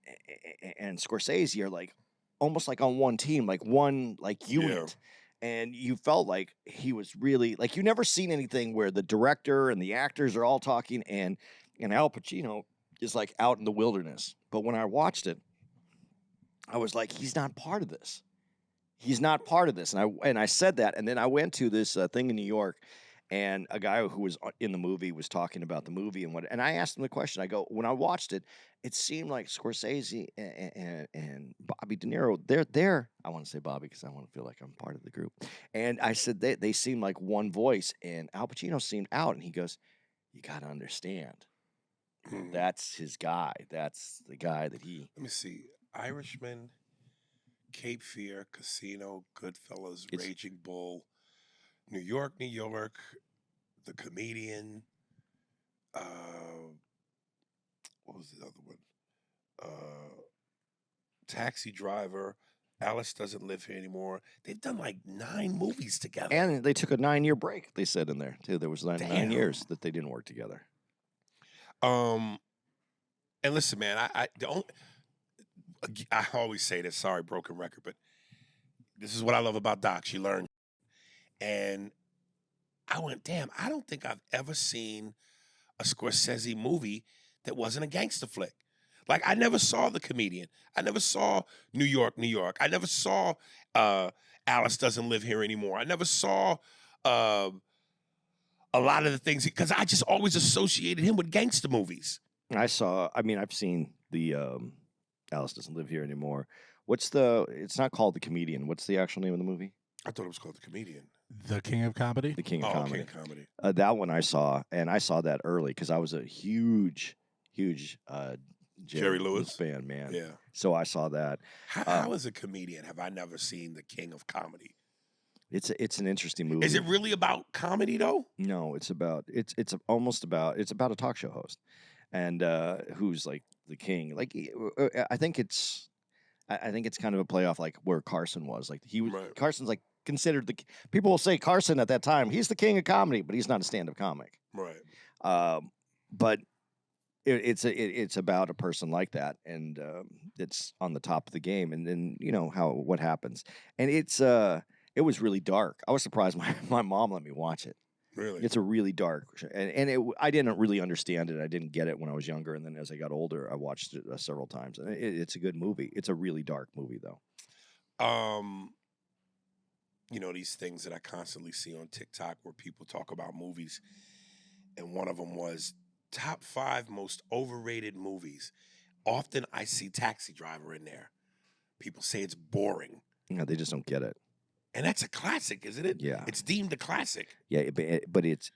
Scorsese are like almost like on one team, like one like Yeah. unit. And you felt like he was really like you never seen anything where the director and the actors are all talking and Al Pacino is like out in the wilderness. But when I watched it, I was like, he's not part of this. He's not part of this. And I said that, and then I went to this thing in New York, and a guy who was in the movie was talking about the movie and I asked him the question. I go, when I watched it, it seemed like Scorsese and Bobby De Niro, they're I want to say Bobby because I want to feel like I'm part of the group. And I said they seemed like one voice, and Al Pacino seemed out, and he goes, "You got to understand, Hmm. that's his guy. That's the guy that he." Let me see. Irishman, Cape Fear, Casino, Goodfellas, It's Raging Bull, New York, New York, The Comedian. What was the other one? Taxi Driver. Alice Doesn't Live Here Anymore. They've done like 9 movies together. And they took a 9-year break. They said in there too. There was nine Damn. years that they didn't work together. And listen, man, I don't. I always say this. Sorry, broken record, but this is what I love about Doc. She learned, and I went, damn. I don't think I've ever seen a Scorsese movie that wasn't a gangster flick. Like I never saw The Comedian. I never saw New York, New York. I never saw Alice Doesn't Live Here Anymore. I never saw a lot of the things because I just always associated him with gangster movies. I mean, I've seen the Alice Doesn't Live Here Anymore. It's not called The Comedian. What's the actual name of the movie? I thought it was called The Comedian. The King of Comedy. The King of Oh, Comedy. okay, comedy. That one I saw, and I saw that early because I was a huge Jerry Lewis fan, man. Yeah. So I saw that. How as a comedian have I never seen The King of Comedy? It's an interesting movie. Is it really about comedy though? No, it's about it's about a talk show host, and who's like the king. Like I think it's kind of a playoff like where Carson was. Like he was Right. Carson's like considered people will say Carson at that time he's the king of comedy, but he's not a stand-up comic. Right. But it's about a person like that, and it's on the top of the game, and then what happens, and it was really dark. I was surprised my mom let me watch it. Really? It's a really dark, and I didn't really understand it. I didn't get it when I was younger, and then as I got older, I watched it several times. And it's a good movie. It's a really dark movie, though. These things that I constantly see on TikTok where people talk about movies, and one of them was top 5 most overrated movies. Often I see Taxi Driver in there. People say it's boring. They just don't get it. And that's a classic, isn't it? Yeah. It's deemed a classic. Yeah, but it's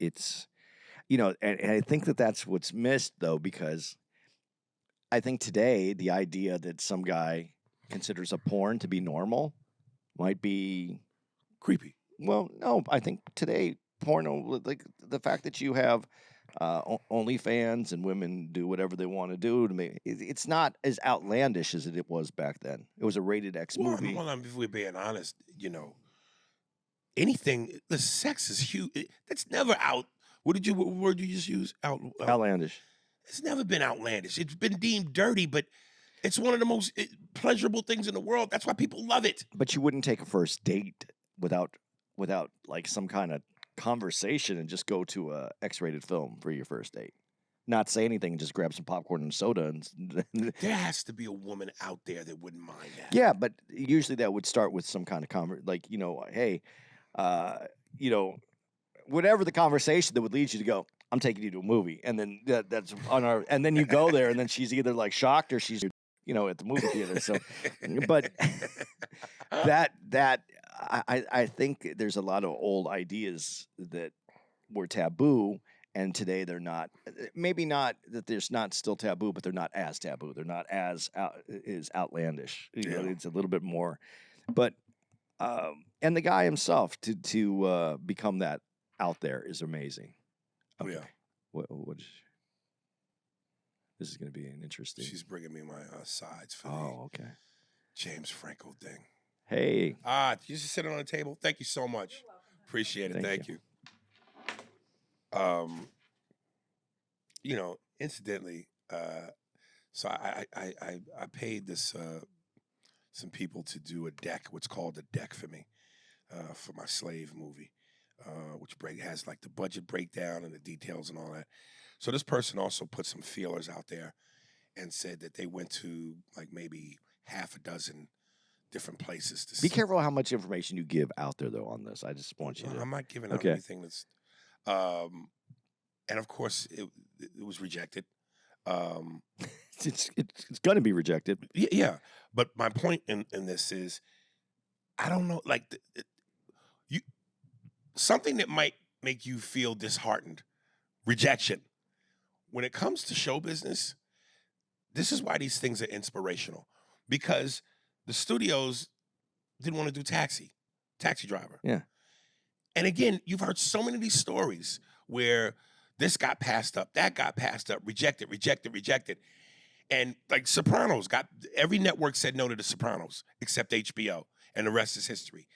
and I think that's what's missed, though, because I think today the idea that some guy considers a porn to be normal might be creepy. Well, no, I think today porno, like the fact that you have OnlyFans and women do whatever they want to do to me, it's not as outlandish as it was back then. It was a rated X movie. Well, if we're being honest, anything, the sex is huge. That's never out. What word did you just use? Outlandish. It's never been outlandish. It's been deemed dirty, but it's one of the most pleasurable things in the world. That's why people love it. But you wouldn't take a first date without like some kind of conversation and just go to a X-rated film for your first date. Not say anything, just grab some popcorn and soda. And there has to be a woman out there that wouldn't mind that. Yeah, but usually that would start with some kind of like, hey, whatever the conversation that would lead you to go, I'm taking you to a movie, and then that's on our, and then you go there, and then she's either like shocked or she's, at the movie theater. So, but I think there's a lot of old ideas that were taboo, and today they're not. Maybe not that there's not still taboo, but they're not as taboo. They're not as outlandish. It's a little bit more, but and the guy himself to become that out there is amazing. Okay. Yeah. What is? This is going to be an interesting. She's bringing me my sides for the okay. James Franco thing. Hey, You just sit it on the table. Thank you so much. Appreciate it. Thank Thank you. Incidentally, so I paid this some people to do a deck, what's called a deck for me, for my Slave movie, which has like the budget breakdown and the details and all that. So this person also put some feelers out there and said that they went to like maybe half a dozen different places to be see. careful how much information you give out there, though, on this. I just want you to. I'm not giving out Okay. anything that's, and of course it was rejected. It's going to be rejected. Yeah. But my point in this is, I don't know, like something that might make you feel disheartened, rejection. When it comes to show business, this is why these things are inspirational, because the studios didn't want to do Taxi Driver. Yeah. And again, you've heard so many of these stories where this got passed up, that got passed up, rejected. And like Sopranos every network said no to the Sopranos except HBO, and the rest is history.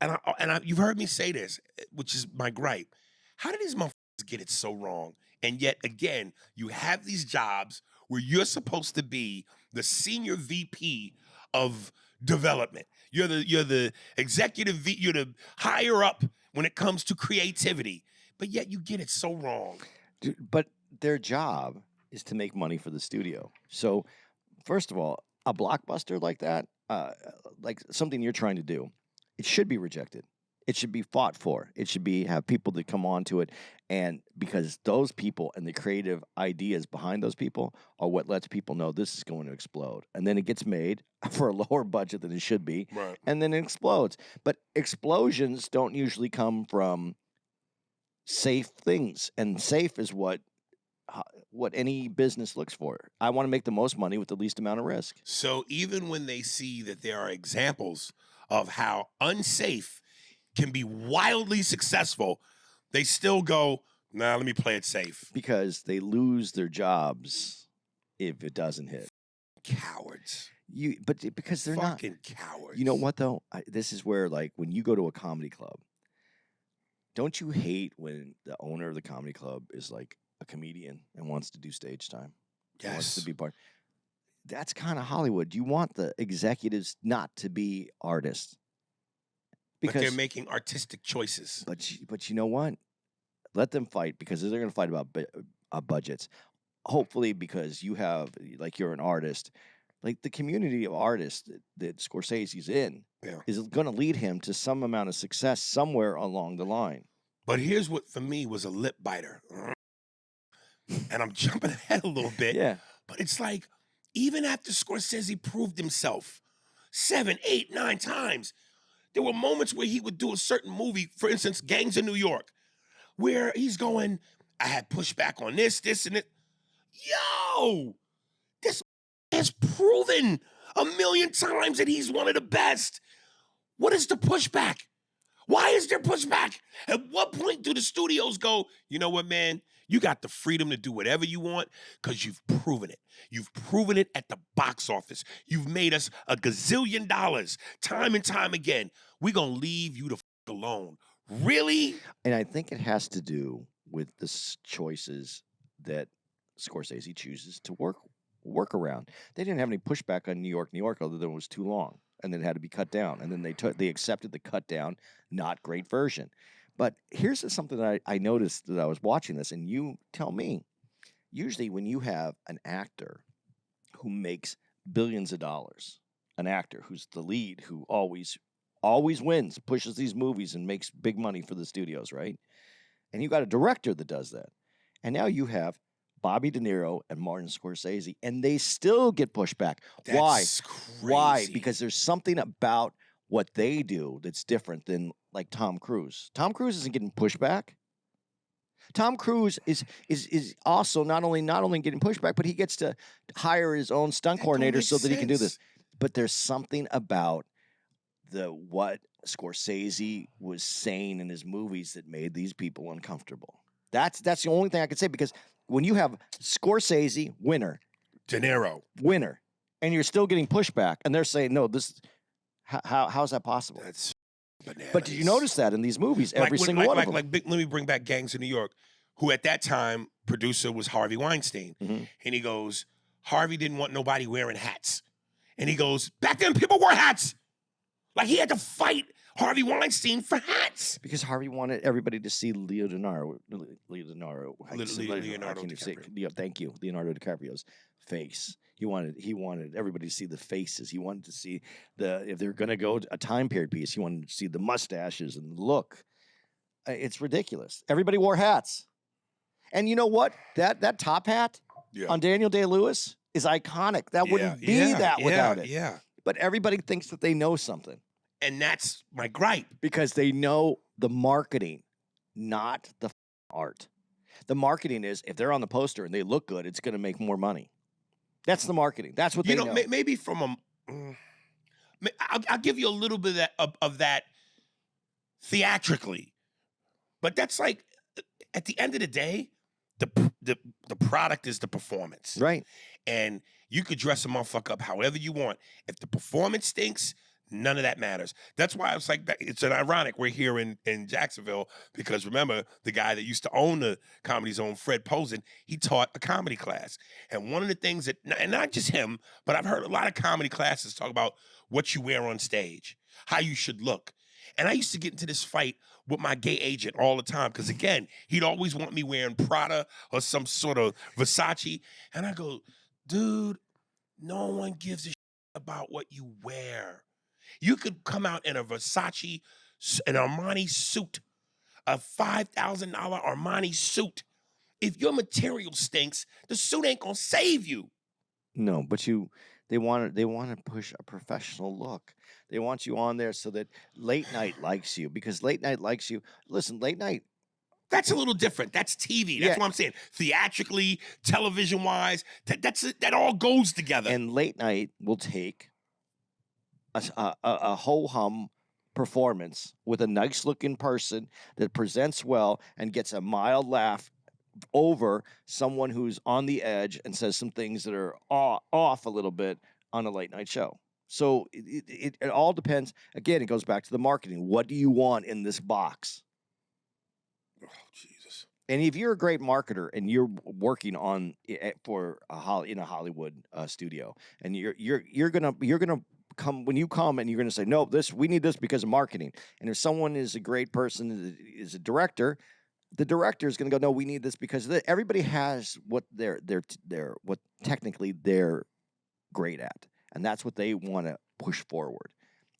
And you've heard me say this, which is my gripe. How did these motherfuckers get it so wrong? And yet again, you have these jobs where you're supposed to be the senior VP of development. You're the executive you're the higher up when it comes to creativity, but yet you get it so wrong. Dude, but their job is to make money for the studio. So, first of all, a blockbuster like that, like something you're trying to do, it should be rejected. It should be fought for. It should have people that come on to it, and because those people and the creative ideas behind those people are what lets people know this is going to explode. And then it gets made for a lower budget than it should be, Right. and then it explodes. But explosions don't usually come from safe things, and safe is what any business looks for. I want to make the most money with the least amount of risk. So even when they see that there are examples of how unsafe can be wildly successful, they still go, nah, let me play it safe. Because they lose their jobs if it doesn't hit. Cowards. Because they're Fucking cowards. You know what, though? This is where, like, when you go to a comedy club, don't you hate when the owner of the comedy club is like a comedian and wants to do stage time? Yes. Wants to be part. That's kind of Hollywood. You want the executives not to be artists. But they're making artistic choices. But you know what? Let them fight, because they're going to fight about budgets. Hopefully, because you're an artist, like the community of artists that Scorsese's in is going to lead him to some amount of success somewhere along the line. But here's what for me was a lip biter, and I'm jumping ahead a little bit. Yeah. But it's like, even after Scorsese proved himself 7, 8, 9 times, there were moments where he would do a certain movie, for instance, Gangs of New York, where he's going, I had pushback on this, and it. Yo, this has proven 1,000,000 times that he's one of the best. What is the pushback? Why is there pushback? At what point do the studios go, you know what, man? You got the freedom to do whatever you want because you've proven it. You've proven it at the box office. You've made us $1 gazillion time and time again. We're going to leave you the alone. Really? And I think it has to do with the choices that Scorsese chooses to work around. They didn't have any pushback on New York, other than it was too long, and then it had to be cut down. And then they accepted the cut down, not great version. But here's something that I noticed that I was watching this, and you tell me. Usually when you have an actor who makes billions of dollars, an actor who's the lead, who always wins, pushes these movies and makes big money for the studios, right? And you got a director that does that. And now you have Bobby De Niro and Martin Scorsese, and they still get pushed back. That's Why? crazy. Because there's something about what they do that's different than like Tom Cruise. Tom Cruise isn't getting pushback. Tom Cruise is also not only getting pushback, but he gets to hire his own stunt coordinator so that he can do this. But there's something about what Scorsese was saying in his movies that made these people uncomfortable. That's the only thing I can say, because when you have Scorsese, winner, De Niro, winner, and you're still getting pushback, and they're saying, no, this, How's that possible? That's bananas. But did you notice that in these movies, every single one of them? Let me bring back Gangs of New York, who at that time producer was Harvey Weinstein, Mhm. and he goes, Harvey didn't want nobody wearing hats, and he goes, back then people wore hats, like he had to fight Harvey Weinstein for hats Because Harvey wanted everybody to see Leonardo. Leonardo I can't even say- DiCaprio. yeah, thank you, Leonardo DiCaprio's face. He wanted everybody to see the faces. He wanted to see if they're going to go a time period piece. He wanted to see the mustaches and the look. It's ridiculous. Everybody wore hats, and you know what? That top hat Yeah. on Daniel Day-Lewis is iconic. That wouldn't be that without it. Yeah, But everybody thinks that they know something and that's my gripe. because they know the marketing, not the art. The marketing is if they're on the poster and they look good, it's going to make more money. That's the marketing. That's what they know. Maybe from I'll give you a little bit of that theatrically, but that's like at the end of the day, the product is the performance, Right. and you could dress a motherfucker up however you want. If the performance stinks, none of that matters. That's why it's like that. It's an ironic we're here in Jacksonville because remember the guy that used to own the Comedy Zone, Fred Posen, he taught a comedy class. And one of the things that, and not just him, but I've heard a lot of comedy classes talk about what you wear on stage, how you should look. And I used to get into this fight with my gay agent all the time because, again, he'd always want me wearing Prada or some sort of Versace. And I go, dude, no one gives a shit about what you wear. You could come out in a Versace, an Armani suit, a $5,000 Armani suit. If your material stinks, the suit ain't gonna save you. No, but they want to push a professional look. They want you on there so that late night likes you because late night likes you. Listen, late night. That's a little different. That's TV. That's Yeah. what I'm saying. Theatrically, television-wise, that all goes together. And late night will take a ho-hum performance with a nice-looking person that presents well and gets a mild laugh over someone who's on the edge and says some things that are off a little bit on a late night show. So it all depends. Again, it goes back to the marketing. What do you want in this box? Oh, Jesus. And if you're a great marketer and you're working on for in a Hollywood studio, and you're gonna come when you come and you're gonna say no, we need this because of marketing. And if someone is a great person, is a director, the director is gonna go no, we need this because everybody has what they're what technically they're great at, and that's what they want to push forward.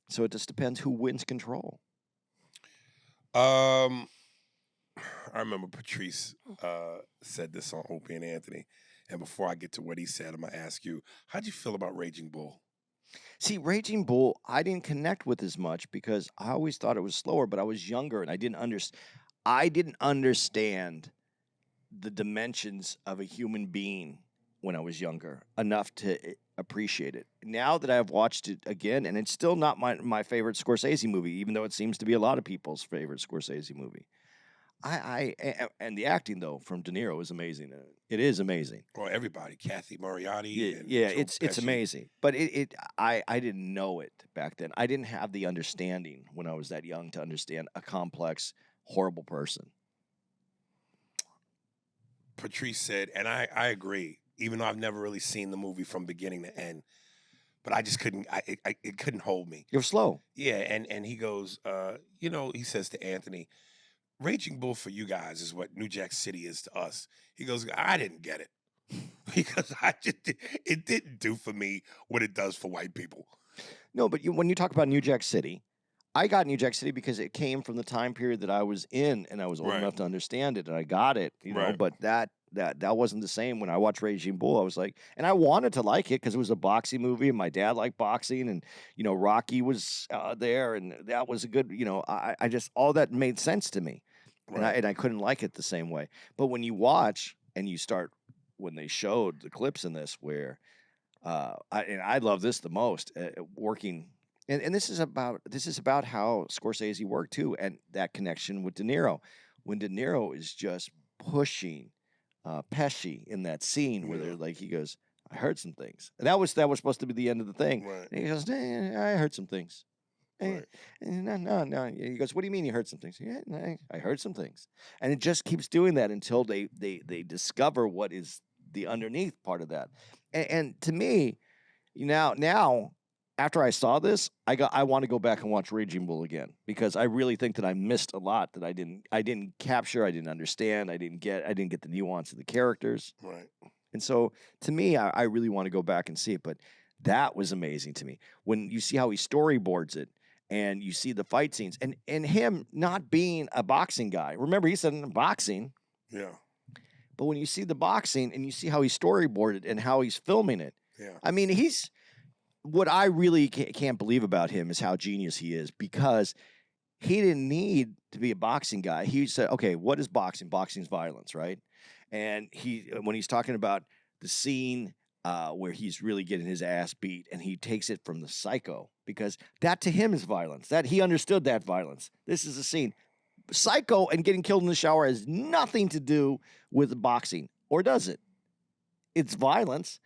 So it just depends who wins control. I remember Patrice said this on Opie and Anthony. And before I get to what he said, I'm going to ask you, how'd you feel about Raging Bull? See, Raging Bull, I didn't connect with as much because I always thought it was slower, but I was younger and I didn't understand the dimensions of a human being when I was younger enough to appreciate it. Now that I've watched it again, and it's still not my favorite Scorsese movie, even though it seems to be a lot of people's favorite Scorsese movie. And the acting though from De Niro is amazing. It is amazing. Well, everybody, Kathy Moriarty. Yeah, Joe it's Pesci. amazing. But I didn't know it back then. I didn't have the understanding when I was that young to understand a complex, horrible person. Patrice said, and I agree, even though I've never really seen the movie from beginning to end, but I just couldn't, it couldn't hold me. You're slow. Yeah, and he goes, he says to Anthony, Raging Bull for you guys is what New Jack City is to us. He goes, I didn't get it. Because it didn't do for me what it does for white people. No, but when you talk about New Jack City, I got New Jack City because it came from the time period that I was in, and I was old Right. enough to understand it, and I got it, you know. Right. But that wasn't the same when I watched Raging Bull. I was like, and I wanted to like it because it was a boxing movie, and my dad liked boxing, and Rocky was there, and that was a good, I just all that made sense to me, Right. and I couldn't like it the same way. But when you watch and you start when they showed the clips in this, where I love this the most, working. And this is about how Scorsese worked too, and that connection with De Niro. When De Niro is just pushing Pesci in that scene where they're like, he goes, "I heard some things." And that was supposed to be the end of the thing. Right. And he goes, I heard some things. Eh, Right. no. He goes, what do you mean you heard some things? Yeah, I heard some things. And it just keeps doing that until they discover what is the underneath part of that. And to me, now after I saw this, I want to go back and watch Raging Bull again because I really think that I missed a lot that I didn't capture, I didn't understand, I didn't get the nuance of the characters. Right. And so to me, I really want to go back and see it. But that was amazing to me. When you see how he storyboards it and you see the fight scenes and him not being a boxing guy. Remember, he said boxing, Yeah. but when you see the boxing and you see how he storyboarded and how he's filming it, Yeah. I mean, he's what I really can't believe about him is how genius he is because he didn't need to be a boxing guy. He said, okay, what is boxing? Boxing's violence, right? And when he's talking about the scene where he's really getting his ass beat and he takes it from the Psycho because that to him is violence. That he understood that violence. This is a scene. Psycho and getting killed in the shower has nothing to do with boxing, or does it? It's violence.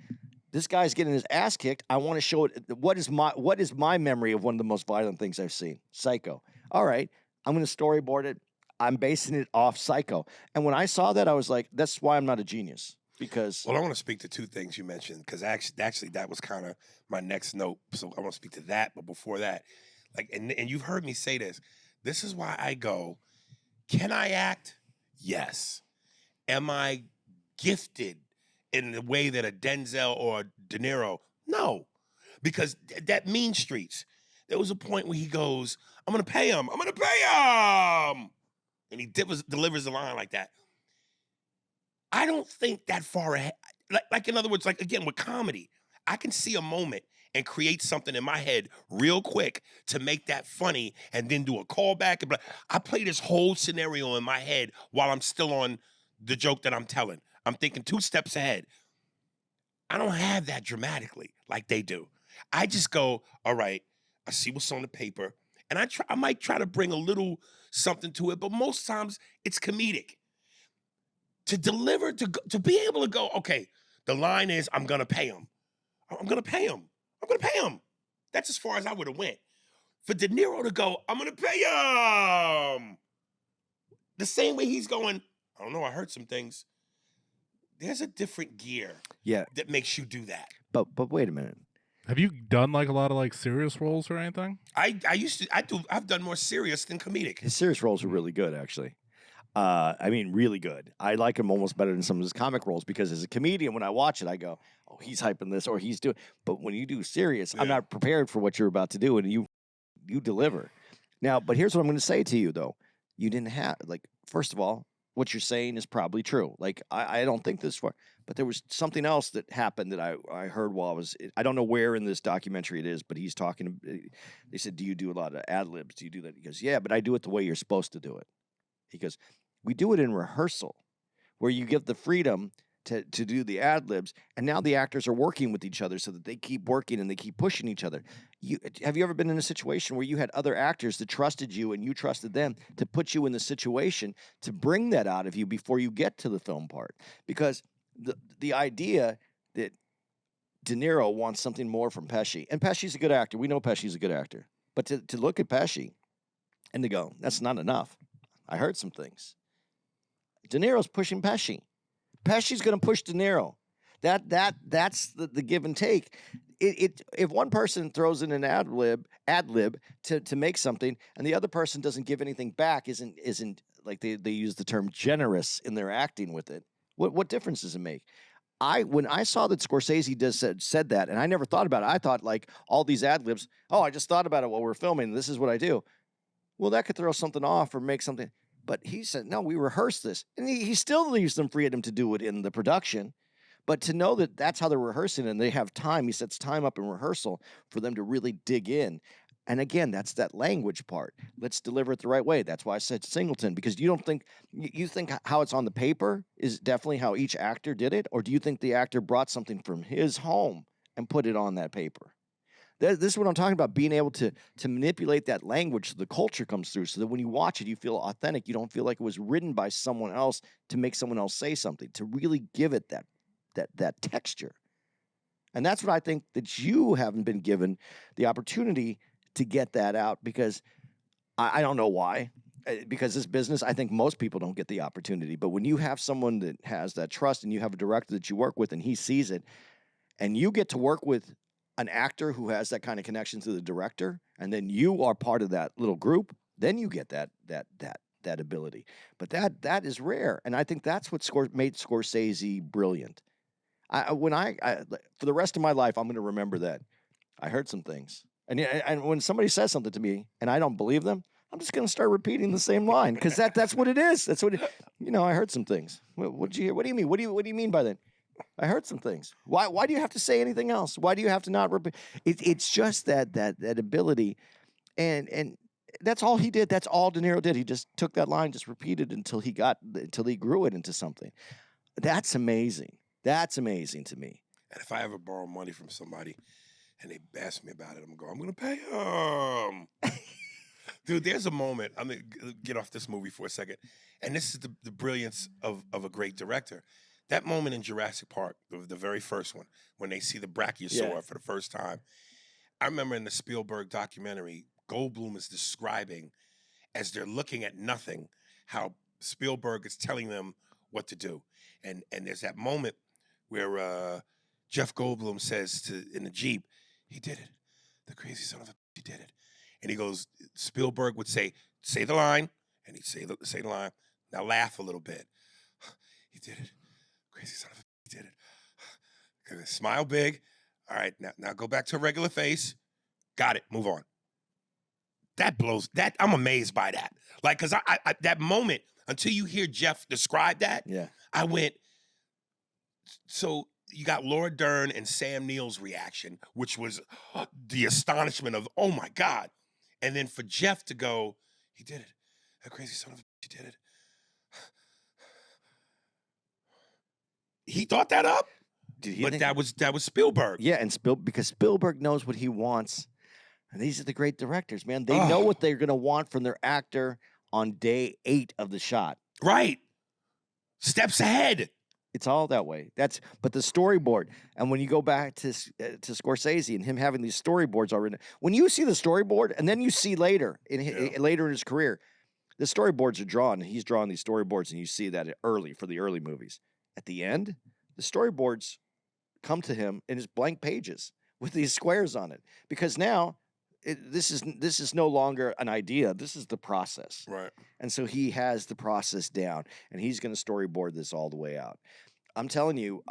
This guy's getting his ass kicked. I want to show it. What is my memory of one of the most violent things I've seen? Psycho. All right, I'm going to storyboard it. I'm basing it off Psycho. And when I saw that, I was like, that's why I'm not a genius. Because Well, I want to speak to two things you mentioned because actually that was kind of my next note. So I want to speak to that. But before that, like, and you've heard me say this. This is why I go, can I act? Yes. Am I gifted in the way that a Denzel or a De Niro? No. Because that Mean Streets, there was a point where he goes, I'm going to pay him. I'm going to pay him. And he delivers the line like that. I don't think that far ahead. Like in other words, like again with comedy, I can see a moment and create something in my head real quick to make that funny, and then do a callback. And I play this whole scenario in my head while I'm still on the joke that I'm telling. I'm thinking 2 steps ahead. I don't have that dramatically like they do. I just go, all right, I see what's on the paper, and I might try to bring a little something to it, but most times it's comedic. To deliver, to be able to go, okay, the line is, I'm gonna pay him. I'm gonna pay him. I'm gonna pay him. That's as far as I would have went. For De Niro to go, I'm gonna pay him. The same way he's going, I don't know, I heard some things. There's a different gear yeah, that makes you do that. but wait a minute. Have you done like a lot of like serious roles or anything? I've done more serious than comedic. His serious roles are really good, actually. I mean, really good. I like him almost better than some of his comic roles because as a comedian, when I watch it, I go, "Oh, he's hyping this," or "He's doing." But when you do serious, I'm Yeah. not prepared for what you're about to do, and you deliver. Now, but here's what I'm going to say to you, though: you didn't have first of all, what you're saying is probably true. Like I don't think this far, but there was something else that happened that I heard while I don't know where in this documentary it is, but he's talking. They said, "Do you do a lot of ad libs? Do you do that?" He goes, "Yeah, but I do it the way you're supposed to do it." He goes, we do it in rehearsal where you give the freedom to do the ad libs. And now the actors are working with each other so that they keep working and they keep pushing each other. Have you ever been in a situation where you had other actors that trusted you and you trusted them to put you in the situation to bring that out of you before you get to the film part? Because the idea that De Niro wants something more from Pesci, and Pesci's a good actor. We know Pesci's a good actor. But to look at Pesci and to go, that's not enough. I heard some things. De Niro's pushing Pesci. Pesci's going to push De Niro. That's the give and take. If one person throws in an ad lib to make something, and the other person doesn't give anything back, isn't like they use the term generous in their acting with it. What difference does it make? When I saw that Scorsese said that, and I never thought about it. I thought like all these ad libs. Oh, I just thought about it while we're filming. This is what I do. Well, that could throw something off or make something. But he said, no, we rehearsed this. And he still leaves them freedom to do it in the production. But to know that that's how they're rehearsing and they have time, he sets time up in rehearsal for them to really dig in. And again, that's that language part. Let's deliver it the right way. That's why I said Singleton, because you think how it's on the paper is definitely how each actor did it? Or do you think the actor brought something from his home and put it on that paper? This is what I'm talking about, being able to manipulate that language so the culture comes through, so that when you watch it, you feel authentic. You don't feel like it was written by someone else to make someone else say something, to really give it that texture. And that's what I think that you haven't been given the opportunity to get that out because I don't know why. Because this business, I think most people don't get the opportunity. But when you have someone that has that trust and you have a director that you work with and he sees it, and you get to work with an actor who has that kind of connection to the director, and then you are part of that little group, then you get that ability. But that is rare, and I think that's what made Scorsese brilliant. When I for the rest of my life, I'm going to remember that I heard some things, and when somebody says something to me and I don't believe them, I'm just going to start repeating the same line because that's what it is. That's what I heard some things. What did you hear? What do you mean? What do you mean by that? I heard some things. Why do you have to say anything else? Why do you have to not repeat? It's just that ability, and that's all he did. That's all De Niro did. He just took that line, just repeated until he grew it into something. That's amazing. That's amazing to me. And if I ever borrow money from somebody and they ask me about it, I'm going to pay them. Dude, there's a moment. I'm going to get off this movie for a second. And this is the brilliance of a great director. That moment in Jurassic Park, the very first one, when they see the brachiosaur for the first time. I remember in the Spielberg documentary, Goldblum is describing, as they're looking at nothing, how Spielberg is telling them what to do. And there's that moment where Jeff Goldblum says in the Jeep, he did it. The crazy son of a he did it. And he goes, Spielberg would say the line, and he'd say the line. Now laugh a little bit. He did it. Crazy son of a he did it. Smile big. All right, now go back to a regular face. Got it. Move on. That blows. That I'm amazed by that. Like, cause I that moment until you hear Jeff describe that, I went. So you got Laura Dern and Sam Neill's reaction, which was the astonishment of, oh my God. And then for Jeff to go, he did it. That crazy son of a he did it. He thought that up. But that was Spielberg. Yeah, and because Spielberg knows what he wants. And these are the great directors, man. They know what they're going to want from their actor on day 8 of the shot. Right. Steps ahead. It's all that way. But the storyboard, and when you go back to Scorsese and him having these storyboards already, when you see the storyboard, and then you see later in his career, the storyboards are drawn, and he's drawing these storyboards, and you see that for the early movies. At the end, the storyboards come to him in his blank pages with these squares on it, because now this is no longer an idea. This is the process. Right. And so he has the process down, and he's going to storyboard this all the way out. I'm telling you,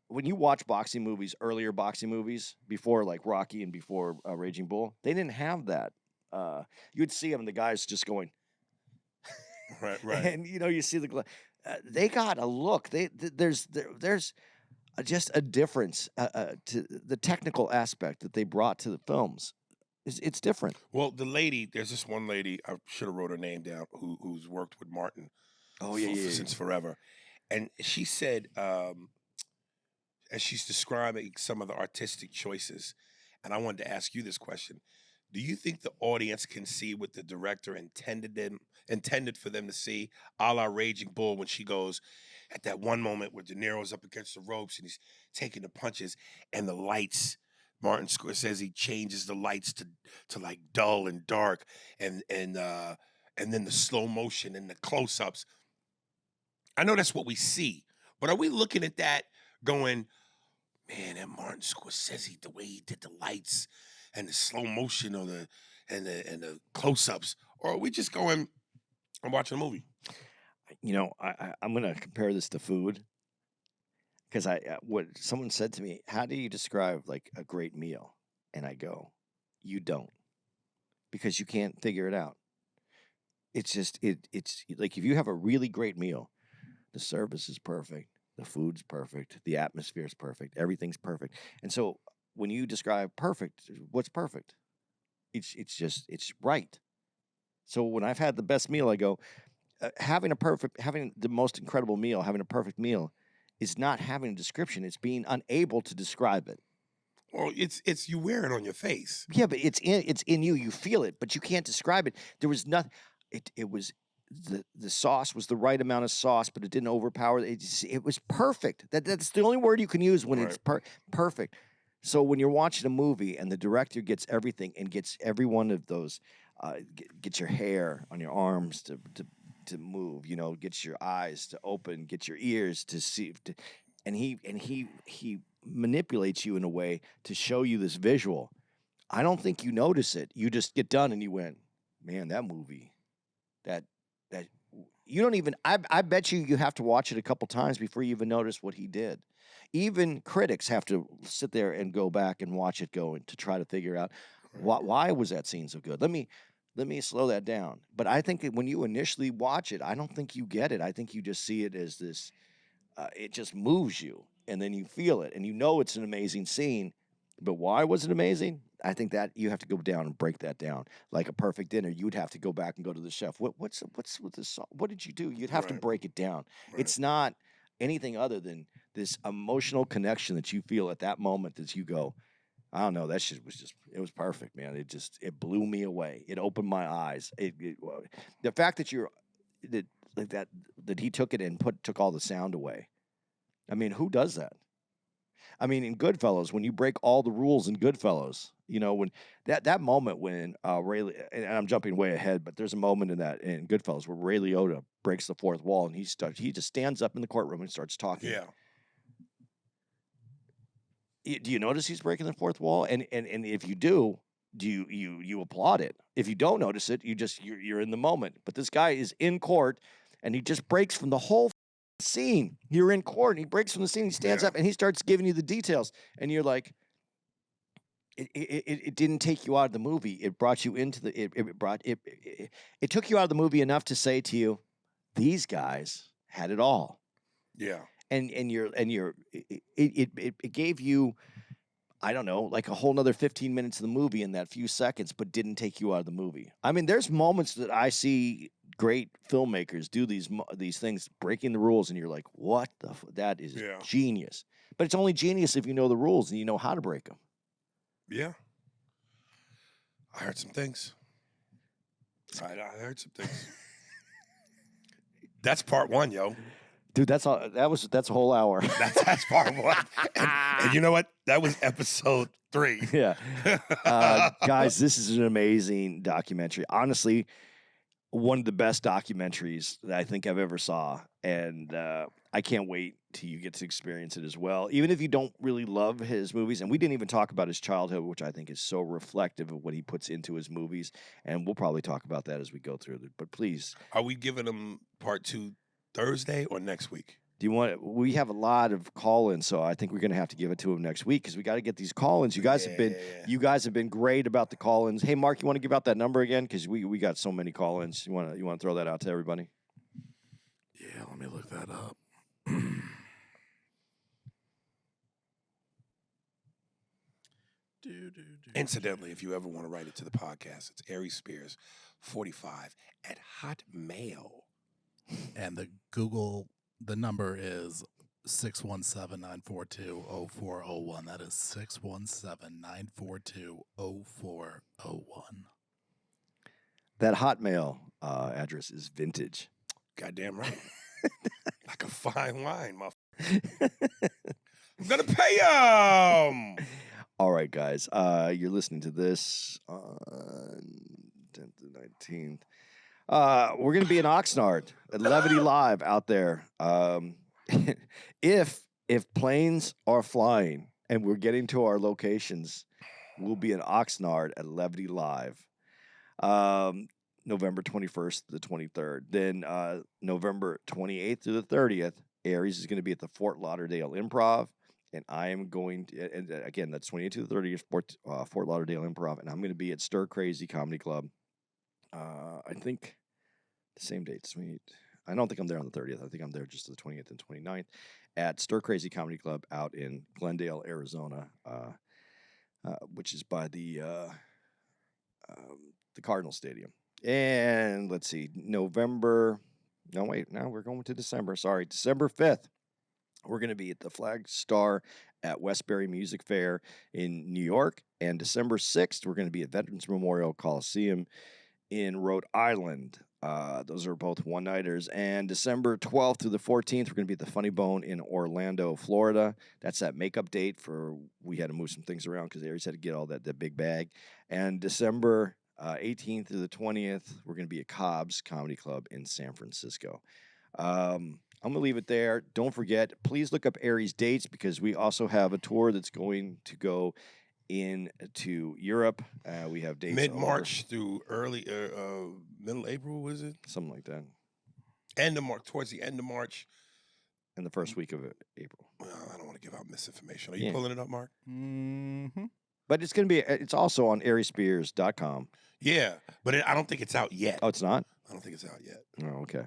when you watch boxing movies, earlier boxing movies, before like Rocky and before Raging Bull, they didn't have that. You'd see them, the guys just going. Right. And, you see they got a look. There's just a difference to the technical aspect that they brought to the films. It's different. Well, there's this one lady, I should have wrote her name down, who's worked with Martin since forever. And she said, as she's describing some of the artistic choices, and I wanted to ask you this question. Do you think the audience can see what the director intended for them to see, a la Raging Bull, when she goes at that one moment where De Niro's up against the ropes and he's taking the punches and the lights, Martin Scorsese changes the lights to like dull and dark and then the slow motion and the close-ups. I know that's what we see, but are we looking at that going, man, that Martin Scorsese, the way he did the lights and the slow motion or and the close-ups, or are we just going, I'm watching a movie? I'm going to compare this to food, because what someone said to me, how do you describe like a great meal? And I go, you don't, because you can't figure it out. It's just it's like if you have a really great meal, the service is perfect, the food's perfect, the atmosphere is perfect, everything's perfect. And so when you describe perfect, what's perfect? It's right. So when I've had the best meal, I go, having the most incredible meal, having a perfect meal, is not having a description. It's being unable to describe it. Well, it's you wear it on your face. Yeah, but it's in you. You feel it, but you can't describe it. There was nothing. It was the sauce was the right amount of sauce, but it didn't overpower. It was perfect. That's the only word you can use when it's perfect. So when you're watching a movie and the director gets everything and gets every one of those, gets your hair on your arms to move, gets your eyes to open, gets your ears to see, and he manipulates you in a way to show you this visual. I don't think you notice it. You just get done and you went, man, that movie, that that you don't even. I bet you have to watch it a couple times before you even notice what he did. Even critics have to sit there and go back and watch it go and to try to figure out why was that scene so good. Let me slow that down. But I think that when you initially watch it, I don't think you get it. I think you just see it as this. It just moves you, and then you feel it, and it's an amazing scene. But why was it amazing? I think that you have to go down and break that down. Like a perfect dinner, you would have to go back and go to the chef. What's with this song? What did you do? You'd have to Right. break it down. Right. It's not anything other than this emotional connection that you feel at that moment that you go, I don't know, that shit was it was perfect, man. It blew me away. It opened my eyes. The fact that that like that he took it and took all the sound away. I mean, who does that? I mean, in Goodfellas, when you break all the rules in Goodfellas, when that moment when and I'm jumping way ahead, but there's a moment in Goodfellas where Ray Liotta breaks the fourth wall and he just stands up in the courtroom and starts talking. Yeah. Do you notice he's breaking the fourth wall? And if you do you applaud it? If you don't notice it, you're in the moment. But this guy is in court and he just breaks from the whole scene. You're in court and he breaks from the scene. He stands up and he starts giving you the details, and you're like, it didn't take you out of the movie. It brought you into the it took you out of the movie enough to say to you, these guys had it all. Yeah. And it gave you, I don't know, like a whole nother 15 minutes of the movie in that few seconds, but didn't take you out of the movie. I mean, there's moments that I see great filmmakers do these things, breaking the rules, and you're like, what that is genius. But it's only genius if you know the rules and you know how to break them. Yeah. I heard some things. I heard some things. That's part one, yo. Dude, that's a whole hour. That's part one. And you know what? That was episode 3. Yeah. Guys, this is an amazing documentary. Honestly, one of the best documentaries that I think I've ever saw. And I can't wait till you get to experience it as well. Even if you don't really love his movies. And we didn't even talk about his childhood, which I think is so reflective of what he puts into his movies. And we'll probably talk about that as we go through it. But please. Are we giving him part 2 Thursday or next week? We have a lot of call-ins, so I think we're going to have to give it to him next week because we got to get these call-ins. You guys have been great about the call-ins. Hey, Mark, you want to give out that number again? Because we got so many call-ins. You want to throw that out to everybody? Yeah, let me look that up. Incidentally, if you ever want to write it to the podcast, it's Aries Spears 45 at Hotmail. And the number is 617-942-0401. That is 617-942-0401. That Hotmail address is vintage. Goddamn right. Like a fine wine, motherfucker. I'm going to pay him. All right, guys. You're listening to this on 10th to 19th. We're going to be in Oxnard at Levity Live out there. If planes are flying and we're getting to our locations, we'll be in Oxnard at Levity Live. November 21st to the 23rd. Then November 28th to the 30th, Aries is going to be at the Fort Lauderdale Improv. And I am going to, and again, that's 28th to the 30th, Fort Lauderdale Improv. And I'm going to be at Stir Crazy Comedy Club. I think the same date. I don't think I'm there on the 30th. I think I'm there just the 20th and 29th at Stir Crazy Comedy Club out in Glendale, Arizona, which is by the Cardinal Stadium. And let's see, we're going to December. Sorry, December 5th. We're going to be at the Flag Star at Westbury Music Fair in New York. And December 6th, we're going to be at Veterans Memorial Coliseum in Rhode Island. Those are both one-nighters. And December 12th through the 14th, we're going to be at the Funny Bone in Orlando, Florida. That's that makeup date we had to move some things around because Aries had to get all that big bag. And December 18th through the 20th, we're going to be at Cobb's Comedy Club in San Francisco. I'm going to leave it there. Don't forget, please look up Aries dates because we also have a tour that's going to go into Europe. We have dates Mid-March through early middle April, was it? something like that, End of March, towards the end of March. in the first week of April. Well, I don't want to give out misinformation. Are you Yeah. pulling it up, Mark? Mm-hmm. But it's also on ariespears.com. Yeah, but I don't think it's out yet. Oh, it's not? I don't think it's out yet. Oh, okay.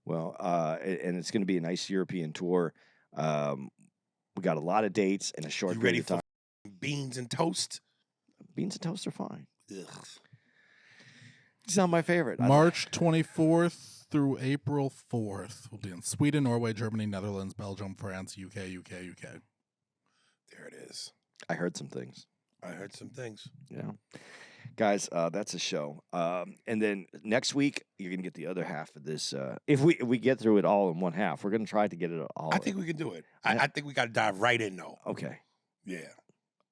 Well, and it's going to be a nice European tour. We got a lot of dates in a short You period ready of for time. beans and toast? Beans and toast are fine. Ugh. It's not my favorite. March 24th through April 4th. We'll be in Sweden, Norway, Germany, Netherlands, Belgium, France, UK. There it is. I heard some things. I heard some things. Yeah. Guys, that's a show. And then next week, you're going to get the other half of this. If we get through it all in one half, we're going to try to get it all. I think we can do it. Yeah. I think we got to dive right in, though. Okay. Yeah.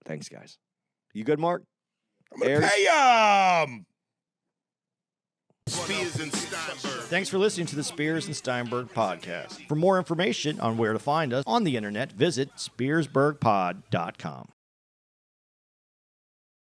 Thanks, guys. You good, Mark? I'm going to Aries? pay Spears and Steinberg. Thanks for listening to the Spears and Steinberg podcast. For more information on where to find us on the internet, visit spearsburgpod.com.